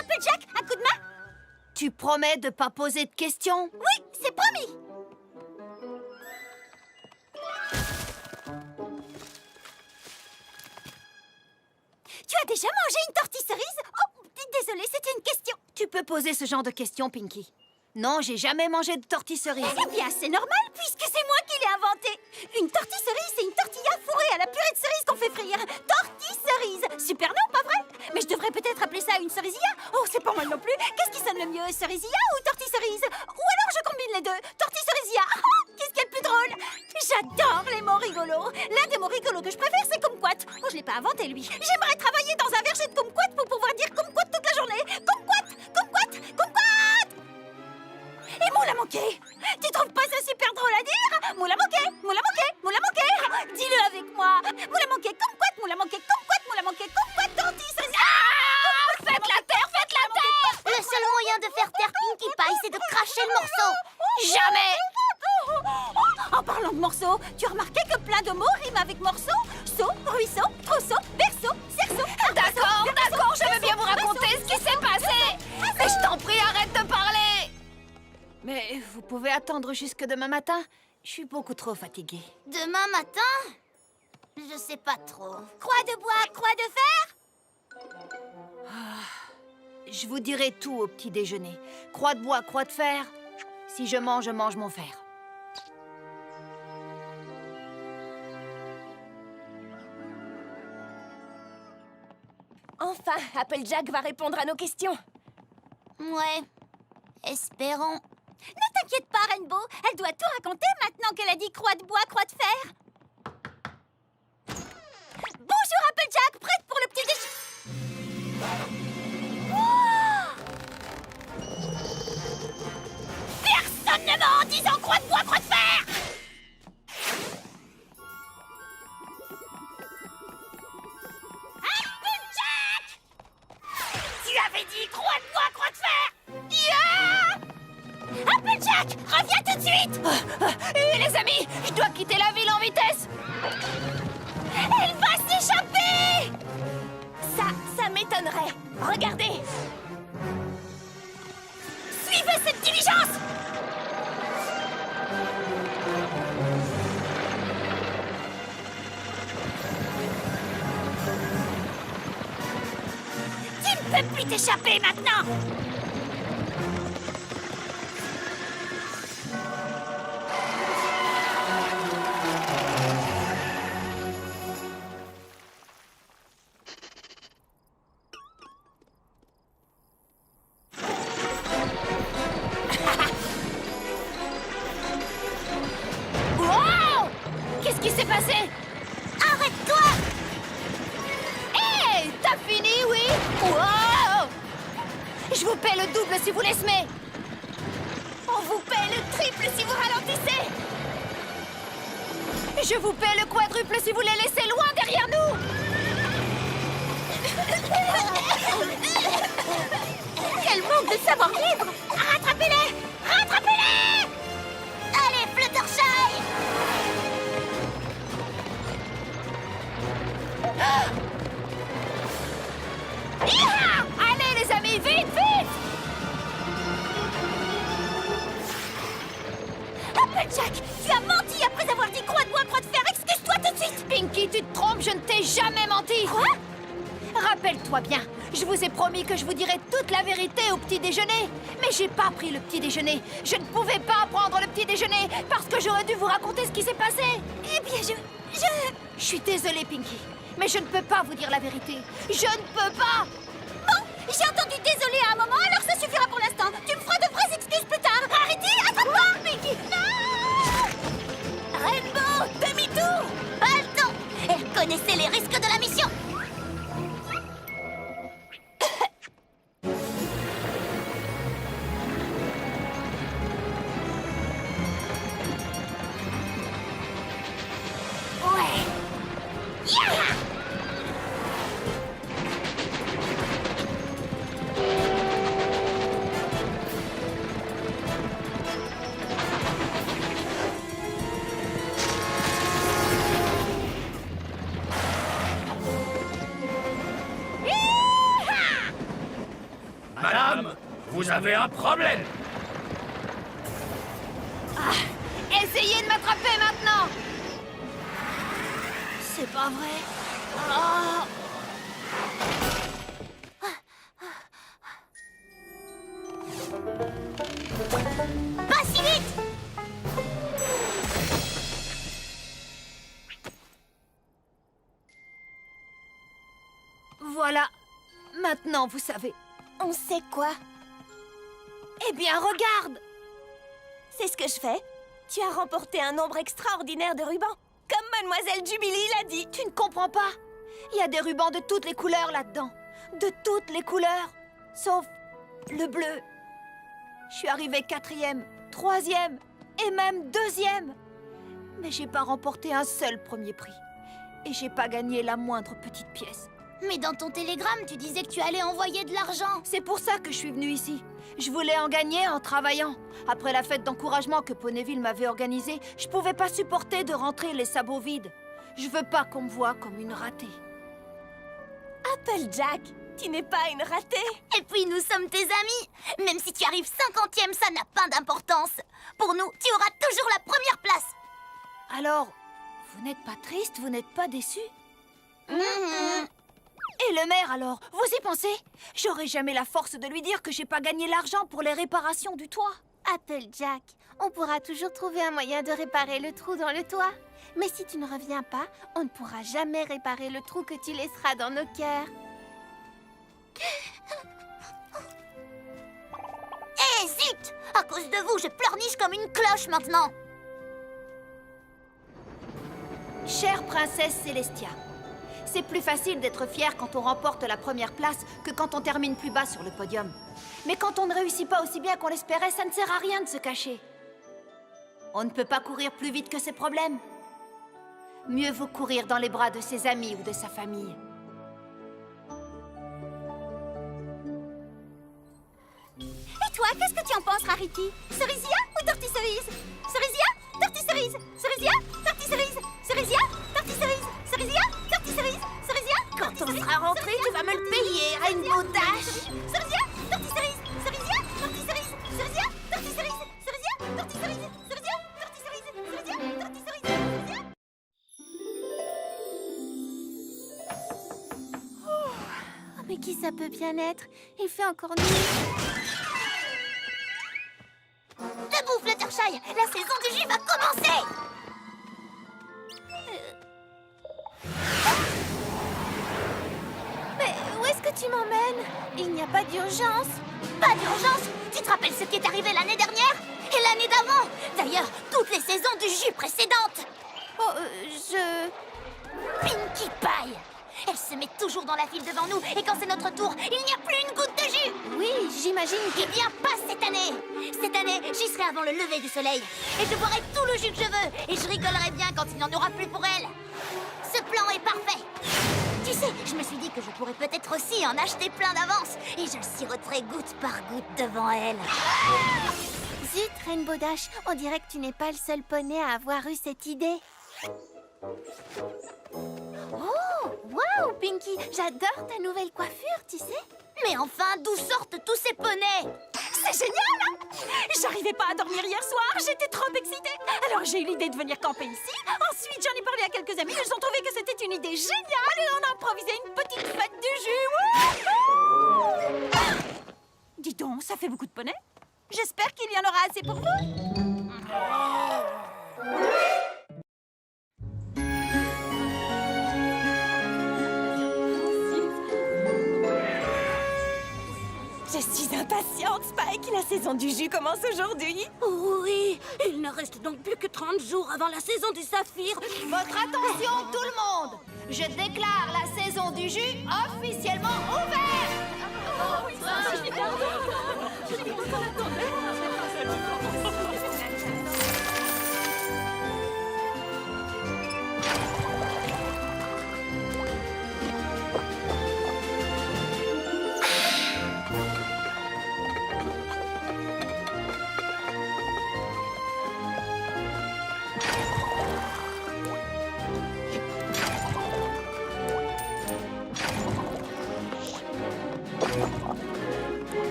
Applejack, un coup de main? Tu promets de pas poser de questions? Oui, c'est promis. Tu as déjà mangé une tortille cerise? Oh, désolée, c'était une question. Tu peux poser ce genre de questions, Pinky. Non, j'ai jamais mangé de tortille cerise. Eh bien, c'est normal, puisque c'est moi qui l'ai inventé. Une tortille cerise, c'est une tortilla fourrée à la purée de cerise qu'on fait frire. Tortille cerise. Super, non, pas vrai? Mais je devrais peut-être appeler ça une cerisilla. Oh, c'est pas mal non plus. Qu'est-ce qui sonne le mieux, cerisilla ou tortille cerise? Ou alors je combine les deux. Tortille cerisilla. Oh, qu'est-ce qu'il y a de plus drôle? J'adore les mots rigolos. L'un des mots mot rigolo que je préfère, c'est kumquat. Oh, je l'ai pas inventé, lui. J'aimerais travailler dans un verger de kumquat pour pouvoir dire kumquat toute la journée. Kumquat, kumquat, kumquat. Et moule à manquer. Tu trouves pas ça super drôle à dire? Moule à manquer, moule à manquer, moule à manquer. Dis-le avec moi. Moule à manquer, kumquat, moule à manquer, kumquat, moule à manquer, kumquat, tanti, ça... Faites la terre, faites la terre! Le seul moyen de faire taire Pinkie Pie, c'est de cracher le morceau. Jamais! En parlant de morceaux, tu as remarqué que plein de mots riment avec morceau? Saut, ruisseau, trousseau, berceau, cerceau. D'accord, je veux bien vous raconter ce qui s'est passé. Mais je t'en prie, arrête de parler. Mais vous pouvez attendre jusque demain matin? Je suis beaucoup trop fatiguée. Demain matin? Je sais pas trop. Croix de bois, croix de fer? Je vous dirai tout au petit déjeuner. Croix de bois, croix de fer. Si je mange mon fer. Enfin, Applejack va répondre à nos questions. Ouais. Espérons. Ne t'inquiète pas, Rainbow. Elle doit tout raconter maintenant qu'elle a dit croix de bois, croix de fer. Bonjour, Applejack. Prête pour le petit déjeuner? Personne ne ment en disant croix de bois, croix de fer. Applejack! Tu avais dit croix de bois, croix de fer. Yeah! Applejack, reviens tout de suite. Les amis, je dois quitter la ville en vitesse. Elle va s'échapper. Ça m'étonnerait. Regardez. Suivez cette diligence. Tu ne peux plus t'échapper maintenant. Wow! Qu'est-ce qui s'est passé? Arrête-toi! Hé! T'as fini, oui? Wow! Je vous paie le double si vous laissez. On vous paie le triple si vous ralentissez. Je vous paie le quadruple si vous les laissez loin derrière nous. Quel manque de savoir-vivre. Rattrapez-les. Rattrapez-les. Allez, Fluttershy! Allez, les amis, vite, vite! Applejack, tu as menti après avoir dit croix de bois, croix de fer. Excuse-toi tout de suite. Pinkie, tu te trompes, je ne t'ai jamais menti. Quoi? Rappelle-toi bien, je vous ai promis que je vous dirais toute la vérité au petit déjeuner. Mais j'ai pas pris le petit déjeuner. Je ne pouvais pas prendre le petit déjeuner parce que j'aurais dû vous raconter ce qui s'est passé. Eh bien, Je suis désolée, Pinkie, mais je ne peux pas vous dire la vérité. Je ne peux pas. Bon, j'ai entendu désolé à un moment, alors ça suffira pour l'instant. Tu me feras de vraies excuses plus tard. Arrêtez, attrape-moi, Pinkie. Non! Rainbow, demi-tour. Pas le temps! Elle connaissait les risques de la mission! Ouais. Yeah! Madame, vous avez un problème. Essayez de m'attraper maintenant. C'est pas vrai. Oh. Pas si vite! Voilà. Maintenant, vous savez. On sait quoi? Eh bien, regarde. C'est ce que je fais. Tu as remporté un nombre extraordinaire de rubans. comme Mademoiselle Jubilee l'a dit. Tu ne comprends pas? Il y a des rubans de toutes les couleurs là-dedans. De toutes les couleurs. Sauf le bleu. Je suis arrivée 4e, 3e et même 2e. Mais j'ai pas remporté un seul premier prix. Et j'ai pas gagné la moindre petite pièce. Mais dans ton télégramme, tu disais que tu allais envoyer de l'argent. C'est pour ça que je suis venue ici. Je voulais en gagner en travaillant. Après la fête d'encouragement que Ponyville m'avait organisée, je pouvais pas supporter de rentrer les sabots vides. Je veux pas qu'on me voie comme une ratée. Applejack, tu n'es pas une ratée. Et puis nous sommes tes amis. Même si tu arrives 50e, ça n'a pas d'importance. Pour nous, tu auras toujours la première place. Alors, vous n'êtes pas triste, vous n'êtes pas déçu? Et le maire alors, vous y pensez? J'aurais jamais la force de lui dire que j'ai pas gagné l'argent pour les réparations du toit. Applejack, on pourra toujours trouver un moyen de réparer le trou dans le toit. Mais si tu ne reviens pas, on ne pourra jamais réparer le trou que tu laisseras dans nos cœurs. Eh zut! À cause de vous, je pleurniche comme une cloche maintenant. Chère princesse Célestia, c'est plus facile d'être fière quand on remporte la première place que quand on termine plus bas sur le podium. Mais quand on ne réussit pas aussi bien qu'on l'espérait, ça ne sert à rien de se cacher. On ne peut pas courir plus vite que ses problèmes. Mieux vaut courir dans les bras de ses amis ou de sa famille. Et toi, qu'est-ce que tu en penses, Rarity? Cerisia ou tortille cerise? Cerisia, tortille cerise. Cerisia, tortille cerise. Cerisia, tortille cerise. Cerisia, tortille cerise. Cerisia. Quand on sera rentré, tu vas me le payer, Rainbow Dash. Cerisia, tortille cerise. Cerisia, tortille cerise. Cerisia, tortille cerise. Cerisia, tortille cerise. Cerisia, tortille cerise. Cerisia, tortille cerise. Cerisia. Oh, mais qui ça peut bien être? Il fait encore nuit. Debout, Fluttershy, la saison du jus va commencer. Mais où est-ce que tu m'emmènes? Il n'y a pas d'urgence. Pas d'urgence. Tu te rappelles ce qui est arrivé l'année dernière? Et l'année d'avant? D'ailleurs, toutes les saisons du jus précédentes. Oh, Pinkie Pie. Elle se met toujours dans la file devant nous, et quand c'est notre tour, il n'y a plus une goutte de jus. Oui, j'imagine que... Eh bien, pas cette année. Cette année, j'y serai avant le lever du soleil. Et je boirai tout le jus que je veux. Et je rigolerai bien quand il n'y en aura plus pour elle. Ce plan est parfait. Tu sais, je me suis dit que je pourrais peut-être aussi en acheter plein d'avance. Et je le siroterai goutte par goutte devant elle. Zut, Rainbow Dash, on dirait que tu n'es pas le seul poney à avoir eu cette idée. Oh, waouh, Pinkie, j'adore ta nouvelle coiffure, tu sais. Mais enfin, d'où sortent tous ces poneys? C'est génial, hein? J'arrivais pas à dormir hier soir, j'étais trop excitée. Alors j'ai eu l'idée de venir camper ici. Ensuite, j'en ai parlé à quelques amis, ils ont trouvé que c'était une idée géniale et on a improvisé une petite fête du jus. Wouhou! Dis donc, ça fait beaucoup de poneys. J'espère qu'il y en aura assez pour vous. Je suis impatiente, Spike. La saison du jus commence aujourd'hui. Oui, il ne reste donc plus que 30 jours avant la saison du saphir. Votre attention, tout le monde! Je déclare la saison du jus officiellement ouverte!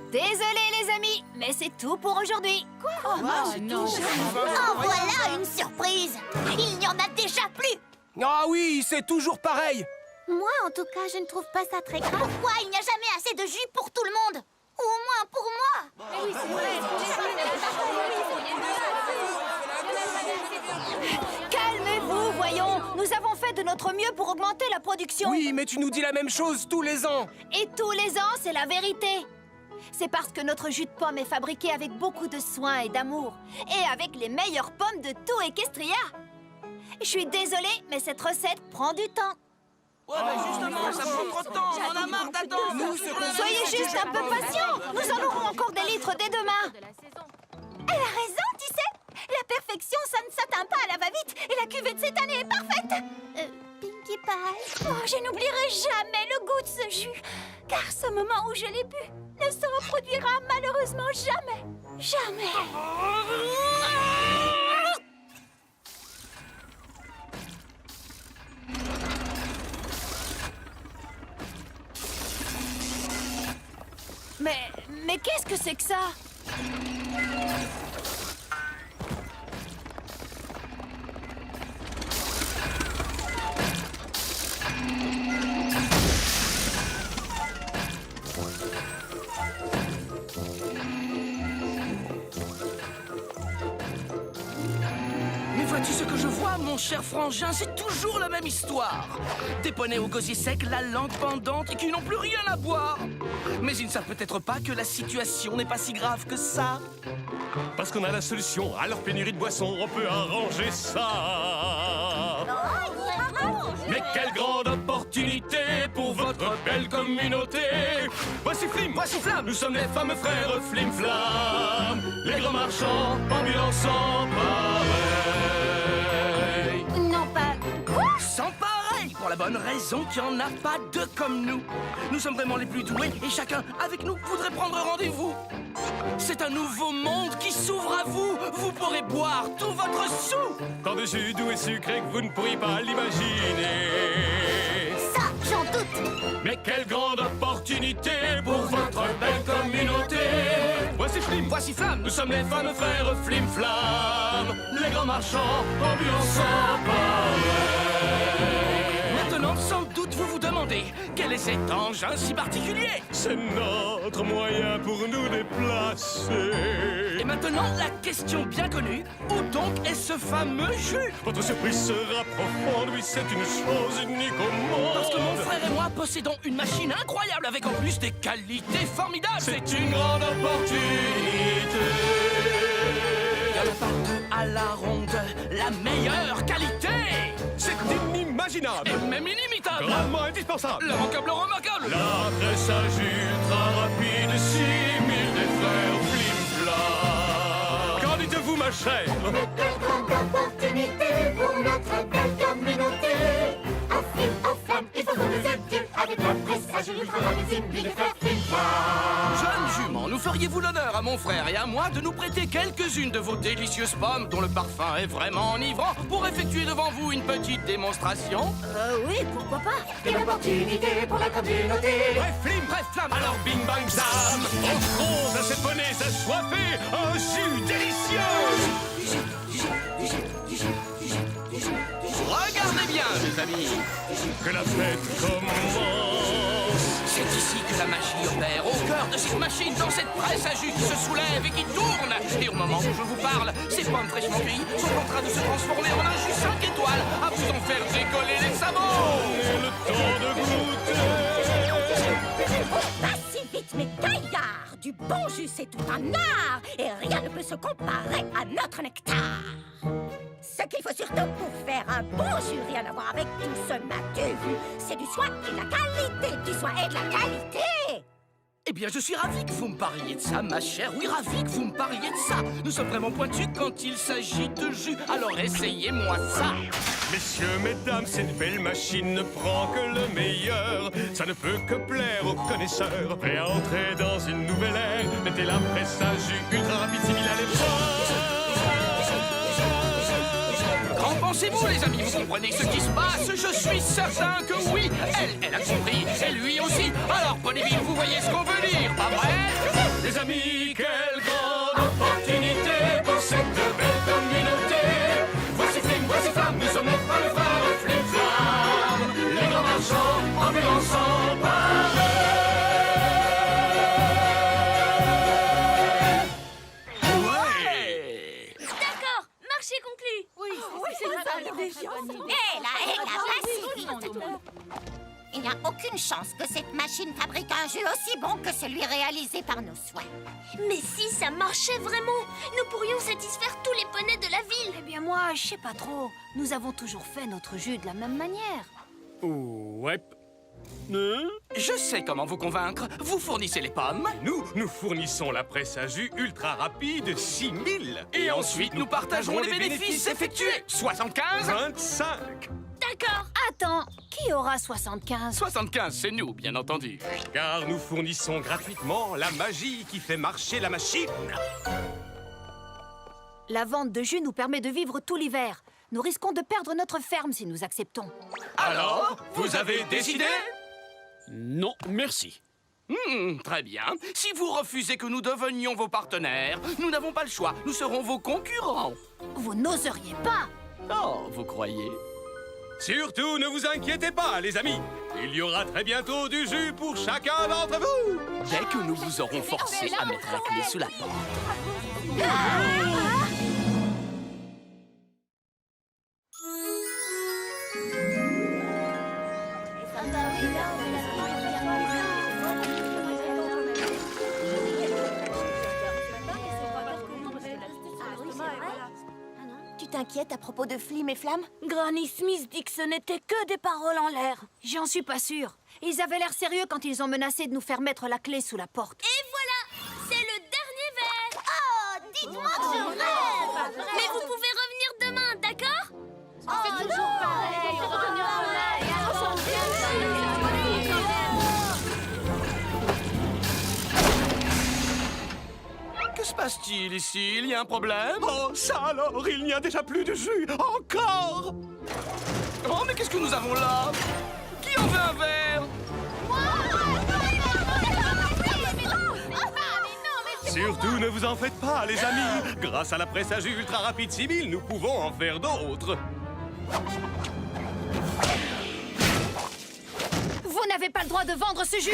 Désolé les amis, mais c'est tout pour aujourd'hui. En voilà une surprise. Il n'y en a déjà plus. Ah oui, c'est toujours pareil. Moi, en tout cas, je ne trouve pas ça très grave. Pourquoi il n'y a jamais assez de jus pour tout le monde? Ou au moins pour moi. Calmez-vous, voyons. Nous avons fait de notre mieux pour augmenter la production. Oui, mais tu nous dis la même chose tous les ans. Et tous les ans, c'est la vérité. C'est parce que notre jus de pomme est fabriqué avec beaucoup de soin et d'amour. Et avec les meilleures pommes de tout Equestria. Je suis désolée, mais cette recette prend du temps. Ouais, mais justement, ça prend trop de temps. On en a marre d'attendre. Soyez juste un peu patients. Nous en aurons encore des litres dès demain. Elle a raison, tu sais. La perfection, ça ne s'atteint pas à la va-vite. Et la cuvée de cette année est parfaite. Pinkie Pie. Oh, je n'oublierai jamais le goût de ce jus. Car ce moment où je l'ai bu ne se reproduira malheureusement jamais. Jamais. Mais qu'est-ce que c'est que ça? Mais vois-tu ce que je vois, mon cher frangin? C'est toujours la même histoire. Des poneys au gosier sec, la langue pendante et qui n'ont plus rien à boire. Mais ils ne savent peut-être pas que la situation n'est pas si grave que ça. Parce qu'on a la solution à leur pénurie de boissons, on peut arranger ça. Mais quelle grande opportunité pour votre belle communauté. Voici Flim, voici Flam, nous sommes les fameux frères Flim Flam. Les grands marchands, ambulants sans pareil. Non, pas... Quoi? Sans pareil, pour la bonne raison qu'il n'y en a pas deux comme nous. Nous sommes vraiment les plus doués et chacun, avec nous, voudrait prendre rendez-vous. C'est un nouveau monde qui s'ouvre à vous. Vous pourrez boire tout votre sou. Tant de jus doux et sucré que vous ne pourriez pas l'imaginer. Ça, j'en doute. Mais quelle grande opportunité pour votre belle communauté. Voici Flim, Voici Flamme. nous sommes les fameux frères Flim Flam. Les grands marchands, ambulants sans pareil. Maintenant, sans doute, vous vous demandez quel est cet engin si particulier. C'est notre moyen pour nous déplacer. Et maintenant, la question bien connue, où donc est ce fameux jus? Votre surprise sera profonde, oui, c'est une chose unique au monde. Parce que mon frère et moi possédons une machine incroyable avec en plus des qualités formidables. C'est une grande opportunité. Il y en a partout à la ronde, la meilleure qualité. C'est inimaginable. Et même inimitable. Grandement indispensable. L'immanquable remarquable. La pressage ultra rapide, 6000 des frères Flim Flam. Qu'en dites-vous, ma chère? Quelle grande opportunité pour notre belle communauté. En Flim, en Flamme, il faut nous aider avec la pressage ultra rapide, 6000 des frères Flim Flam. Jeune jument, nous feriez-vous l'honneur à mon frère et à moi de nous prêter quelques-unes de vos délicieuses pommes dont le parfum est vraiment enivrant pour effectuer devant vous une petite démonstration? Oui, pourquoi pas? Quelle opportunité pour la communauté. Bref, Flim, bref, Flamme. Alors bing bang zam, on frose à cette monnaie assoiffée un jus délicieux. Regardez bien, mes amis. Que la fête commence. C'est ici que la magie opère, au cœur de cette machine, dans cette presse à jus qui se soulève et qui tourne. Et au moment où je vous parle, ces pommes fraîchement cueillies sont en train de se transformer en un jus 5 étoiles, à vous en faire décoller les sabots. Et le temps de goûter. Pas si vite, mes gaillards. Du bon jus, c'est tout un art. Et rien ne peut se comparer à notre nectar. Ce qu'il faut surtout pour faire un bon jus, rien à voir avec tout ce m'as-tu vu, c'est du soin et de la qualité, du soin et de la qualité. Eh bien, je suis ravi que vous me parliez de ça, ma chère. Oui, ravi que vous me parliez de ça. Nous sommes vraiment pointus quand il s'agit de jus. Alors essayez-moi ça. Messieurs, mesdames, cette belle machine ne prend que le meilleur. Ça ne peut que plaire aux connaisseurs. Prêt à entrer dans une nouvelle ère. Mettez la presse à jus ultra rapide, similaire à l'épreuve. Qu'en pensez-vous, les amis? Vous comprenez ce qui se passe? Je suis certain que oui. Elle a compris. Et lui aussi. Alors, Ponyville, vous voyez ce qu'on veut dire, pas vrai? Les amis, quelle grande opportunité pour cette belle communauté. Voici Flim, voici Flamme, n'y a aucune chance que cette machine fabrique un jus aussi bon que celui réalisé par nos soins. Mais si ça marchait vraiment, nous pourrions satisfaire tous les poneys de la ville. Eh bien moi, je sais pas trop. Nous avons toujours fait notre jus de la même manière. Ouais. Je sais comment vous convaincre. Vous fournissez les pommes. Nous fournissons la presse à jus ultra rapide 6000. Et ensuite, nous partagerons les bénéfices effectués. 75 25. D'accord. Attends, qui aura 75? 75, c'est nous, bien entendu. Car nous fournissons gratuitement la magie qui fait marcher la machine. La vente de jus nous permet de vivre tout l'hiver. Nous risquons de perdre notre ferme si nous acceptons. Alors, vous avez décidé? Non, merci. Très bien. Si vous refusez que nous devenions vos partenaires, nous n'avons pas le choix. Nous serons vos concurrents. Vous n'oseriez pas! Oh, vous croyez? Surtout, ne vous inquiétez pas, les amis. Il y aura très bientôt du jus pour chacun d'entre vous. Dès que nous vous aurons forcé à mettre la clé sous la porte. Tu t'inquiètes à propos de Flim et Flamme? Granny Smith dit que ce n'était que des paroles en l'air. J'en suis pas sûre. Ils avaient l'air sérieux quand ils ont menacé de nous faire mettre la clé sous la porte. Et voilà, c'est le dernier verre. Oh, dites-moi que je rêve! Mais vous pouvez revenir demain, d'accord? C'est toujours Que se passe-t-il ici? Il y a un problème? Oh, ça alors, il n'y a déjà plus de jus. Encore. Oh, mais qu'est-ce que nous avons là? Qui en veut un verre? Surtout, ne vous en faites pas, les amis. Grâce à la presse à jus ultra rapide 6000, nous pouvons en faire d'autres. Vous n'avez pas le droit de vendre ce jus!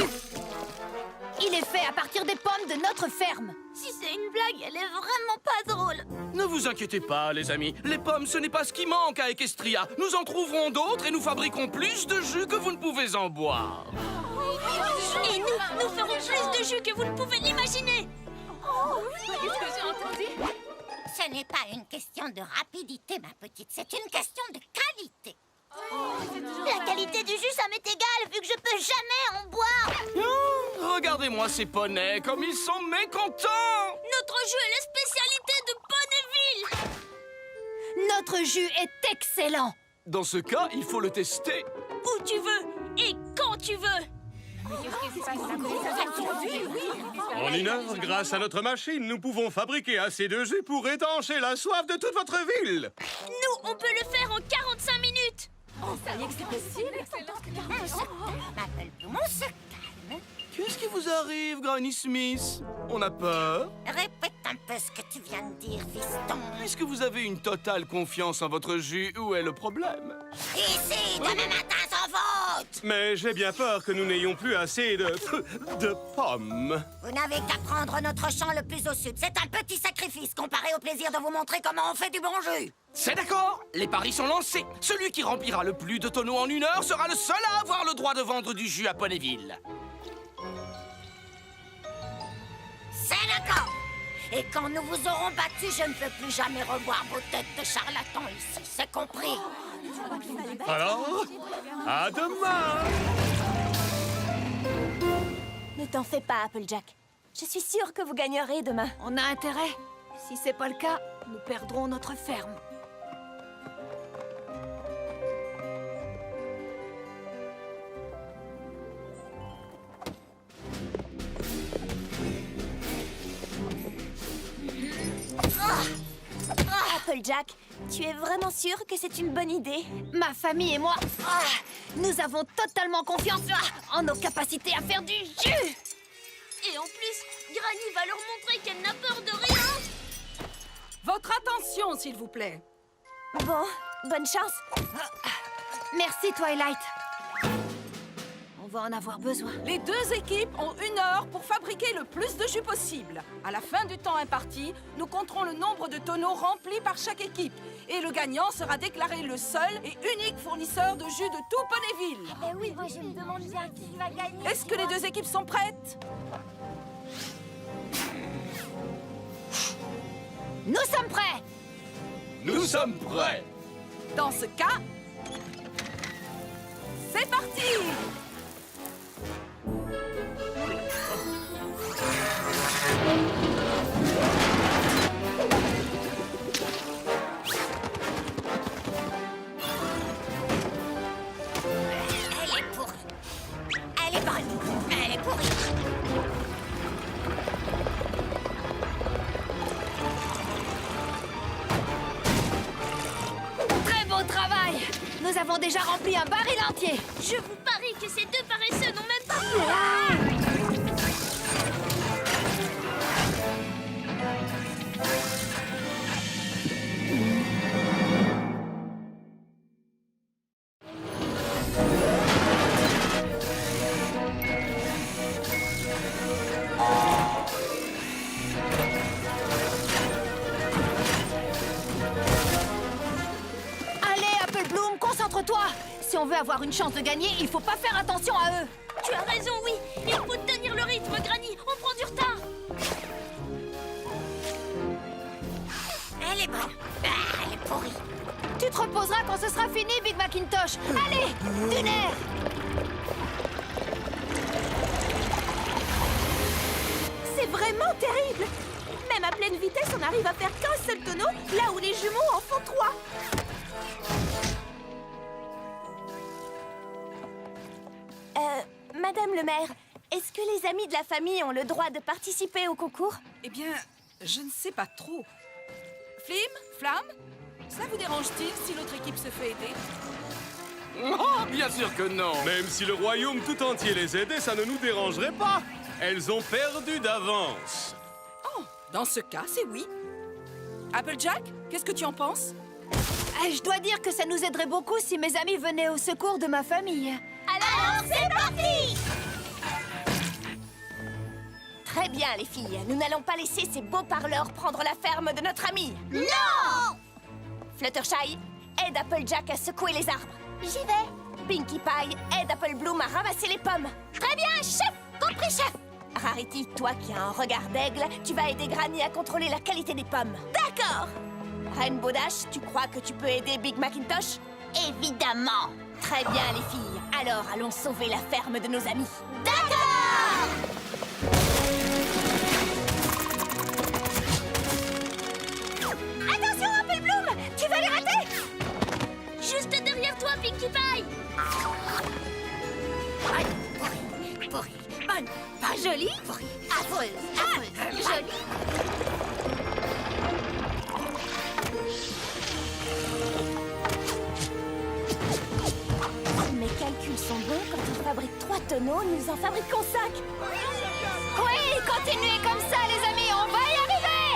Il est fait à partir des pommes de notre ferme. Si c'est une blague, elle est vraiment pas drôle. Ne vous inquiétez pas, les amis. Les pommes, ce n'est pas ce qui manque à Equestria. Nous en trouverons d'autres et nous fabriquerons plus de jus que vous ne pouvez en boire. Et nous ferons plus de jus que vous ne pouvez l'imaginer. Ce n'est pas une question de rapidité, ma petite. C'est une question de qualité. La qualité du jus, ça m'est égal, vu que je peux jamais en boire. Regardez-moi ces poneys, comme ils sont mécontents. Notre jus est la spécialité de Ponyville. Notre jus est excellent. Dans ce cas, il faut le tester. Où tu veux et quand tu veux. En une heure, grâce à notre machine, nous pouvons fabriquer assez de jus pour étancher la soif de toute votre ville. Nous, on peut le faire en 45 minutes. On se calme. Qu'est-ce qui vous arrive, Granny Smith? On a peur? Répète un peu ce que tu viens de dire, fiston. Puisque vous avez une totale confiance en votre jus, où est le problème? Ici, demain matin sans faute. Mais j'ai bien peur que nous n'ayons plus assez de pommes. Vous n'avez qu'à prendre notre champ le plus au sud. C'est un petit sacrifice comparé au plaisir de vous montrer comment on fait du bon jus. C'est d'accord, les paris sont lancés. Celui qui remplira le plus de tonneaux en une heure sera le seul à avoir le droit de vendre du jus à Ponyville. C'est d'accord. Et quand nous vous aurons battus, je ne veux plus jamais revoir vos têtes de charlatans ici. C'est compris. Alors, à demain. Ne t'en fais pas, Applejack. Je suis sûre que vous gagnerez demain. On a intérêt. Si c'est pas le cas, nous perdrons notre ferme. Applejack, tu es vraiment sûr que c'est une bonne idée? Ma famille et moi, nous avons totalement confiance en nos capacités à faire du jus. Et en plus, Granny va leur montrer qu'elle n'a peur de rien. Votre attention, s'il vous plaît. Bon, bonne chance. Merci, Twilight. On va en avoir besoin. Les deux équipes ont 1 heure pour fabriquer le plus de jus possible. À la fin du temps imparti, nous compterons le nombre de tonneaux remplis par chaque équipe. Et le gagnant sera déclaré le seul et unique fournisseur de jus de tout Ponyville. Eh oui, moi je me demande bien qui va gagner. Est-ce que les deux équipes sont prêtes? Nous sommes prêts! Nous sommes prêts. Dans ce cas, c'est parti! Elle est pourrie. Elle est bonne. Elle est pourrie. Très beau travail! Nous avons déjà rempli un baril entier. Je vous parie que ces deux paresseux n'ont même pas... Allez, Apple Bloom, concentre-toi! Si on veut avoir une chance de gagner, il faut pas faire attention à eux. Tu as raison, oui. Il faut tenir le rythme, Granny. On prend du retard. Elle est bonne. Elle est pourrie. Tu te reposeras quand ce sera fini, Big Macintosh. Allez, du nerf! C'est vraiment terrible! Même à pleine vitesse, on arrive à faire qu'un seul tonneau, là où les jumeaux en font 3. Madame le maire, est-ce que les amis de la famille ont le droit de participer au concours? Eh bien, je ne sais pas trop. Flim, Flamme, ça vous dérange-t-il si l'autre équipe se fait aider? Oh, bien sûr que non. Même si le royaume tout entier les aidait, ça ne nous dérangerait pas. Elles ont perdu d'avance. Oh, dans ce cas, c'est oui. Applejack, qu'est-ce que tu en penses? Je dois dire que ça nous aiderait beaucoup si mes amis venaient au secours de ma famille. Alors, c'est parti! Très bien, les filles. Nous n'allons pas laisser ces beaux parleurs prendre la ferme de notre ami. Non! Fluttershy, aide Applejack à secouer les arbres. J'y vais. Pinkie Pie, aide Apple Bloom à ramasser les pommes. Très bien, chef. Compris, chef. Rarity, toi qui as un regard d'aigle, tu vas aider Granny à contrôler la qualité des pommes. D'accord! Rainbow Dash, tu crois que tu peux aider Big Macintosh? Évidemment. Très bien, les filles. Alors, allons sauver la ferme de nos amis. D'accord! Attention, Apple Bloom! Tu vas les rater! Juste derrière toi, Pinkie Pie! Bonne, pourrie, bonne, pas jolie, pourrie, affreuse, jolie. Mes calculs sont bons. Quand on fabrique 3 tonneaux, nous en fabriquons 5. Oui, continuez comme ça, les amis, on va y arriver!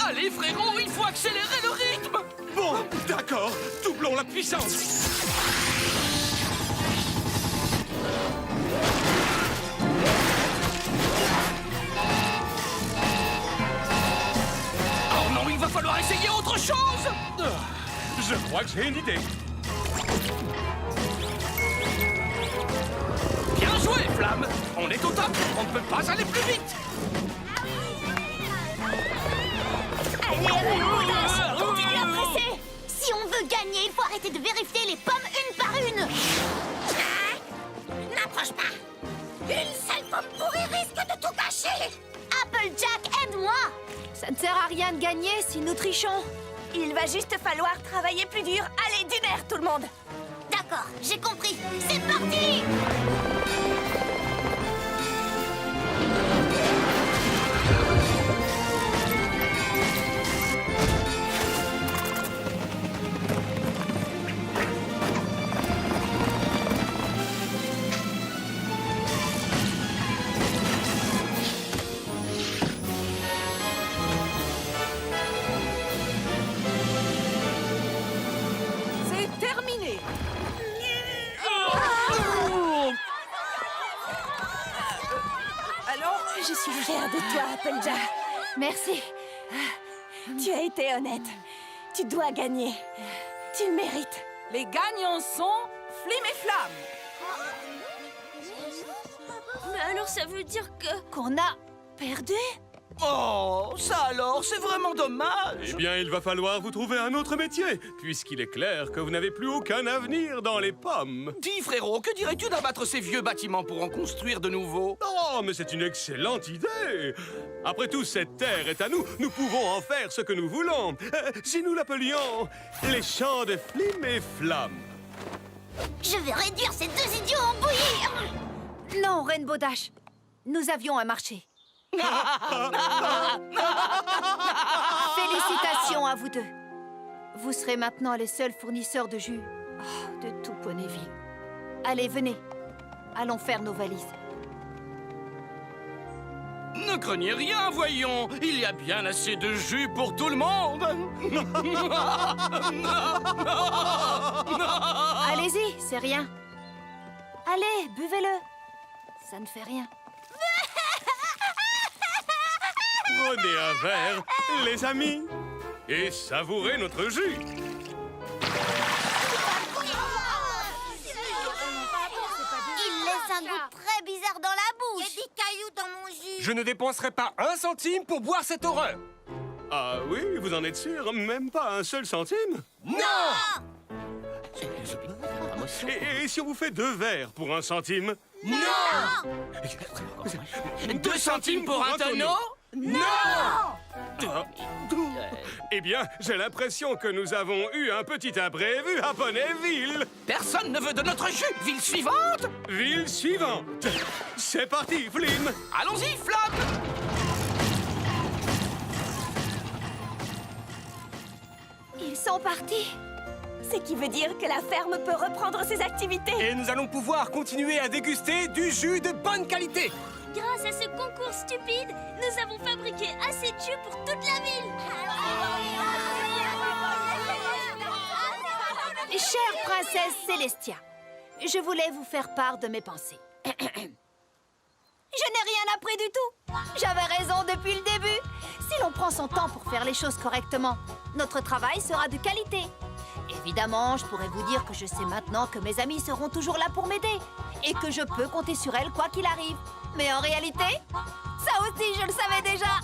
Allez, frérot, il faut accélérer le rythme. Bon, d'accord, doublons la puissance. Oh non, il va falloir essayer autre chose. Je crois que j'ai une idée. Bien joué, Flamme. On est au top. On ne peut pas aller plus vite. Allez, Rainbow Dash, continue à presser. Si on veut gagner, il faut arrêter de vérifier les pommes une par une. N'approche pas. Une seule pomme pourrie risque de tout gâcher. Applejack, aide-moi. Ça ne sert à rien de gagner si nous trichons. Il va juste falloir travailler plus dur. Allez, du nerf, tout le monde. D'accord, j'ai compris. C'est parti. C'est terminé. Je suis fière de toi, Applejack. Merci. Tu as été honnête. Tu dois gagner. Tu le mérites. Les gagnants sont Flim et Flamme. Mais alors ça veut dire que... Qu'on a perdu? Oh, ça alors, c'est vraiment dommage. Eh bien, il va falloir vous trouver un autre métier, puisqu'il est clair que vous n'avez plus aucun avenir dans les pommes. Dis, frérot, que dirais-tu d'abattre ces vieux bâtiments pour en construire de nouveaux? Oh, mais c'est une excellente idée. Après tout, cette terre est à nous. Nous pouvons en faire ce que nous voulons. Si nous l'appelions les champs de Flim et Flamme. Je vais réduire ces deux idiots en bouillir. Non, Rainbow Dash. Nous avions un marché. Félicitations à vous deux. Vous serez maintenant les seuls fournisseurs de jus de tout Ponyville. Allez, venez. Allons faire nos valises. Ne craignez rien, voyons. Il y a bien assez de jus pour tout le monde. Allez-y, c'est rien. Allez, buvez-le. Ça ne fait rien. Prenez un verre, les amis, et savourez notre jus. Il laisse un goût très bizarre dans la bouche. Il y a des cailloux dans mon jus. Je ne dépenserai pas 1 centime pour boire cette horreur. Ah oui, vous en êtes sûr? Même pas un seul centime? Non! Et si on vous fait 2 verres pour 1 centime? Non! 2 centimes pour un tonneau? Eh bien, j'ai l'impression que nous avons eu un petit imprévu à Ponyville. Personne ne veut de notre jus. Ville suivante. Ville suivante. C'est parti, Flim. Allons-y, Flamme. Ils sont partis. Ce qui veut dire que la ferme peut reprendre ses activités. Et nous allons pouvoir continuer à déguster du jus de bonne qualité. Grâce à ce concours stupide, nous avons fabriqué assez de jus pour toute la ville. Chère princesse Célestia, je voulais vous faire part de mes pensées. Je n'ai rien appris du tout. J'avais raison depuis le début. Si l'on prend son temps pour faire les choses correctement, notre travail sera de qualité. Évidemment, je pourrais vous dire que je sais maintenant que mes amis seront toujours là pour m'aider et que je peux compter sur elles quoi qu'il arrive. Mais en réalité, ça aussi, je le savais déjà.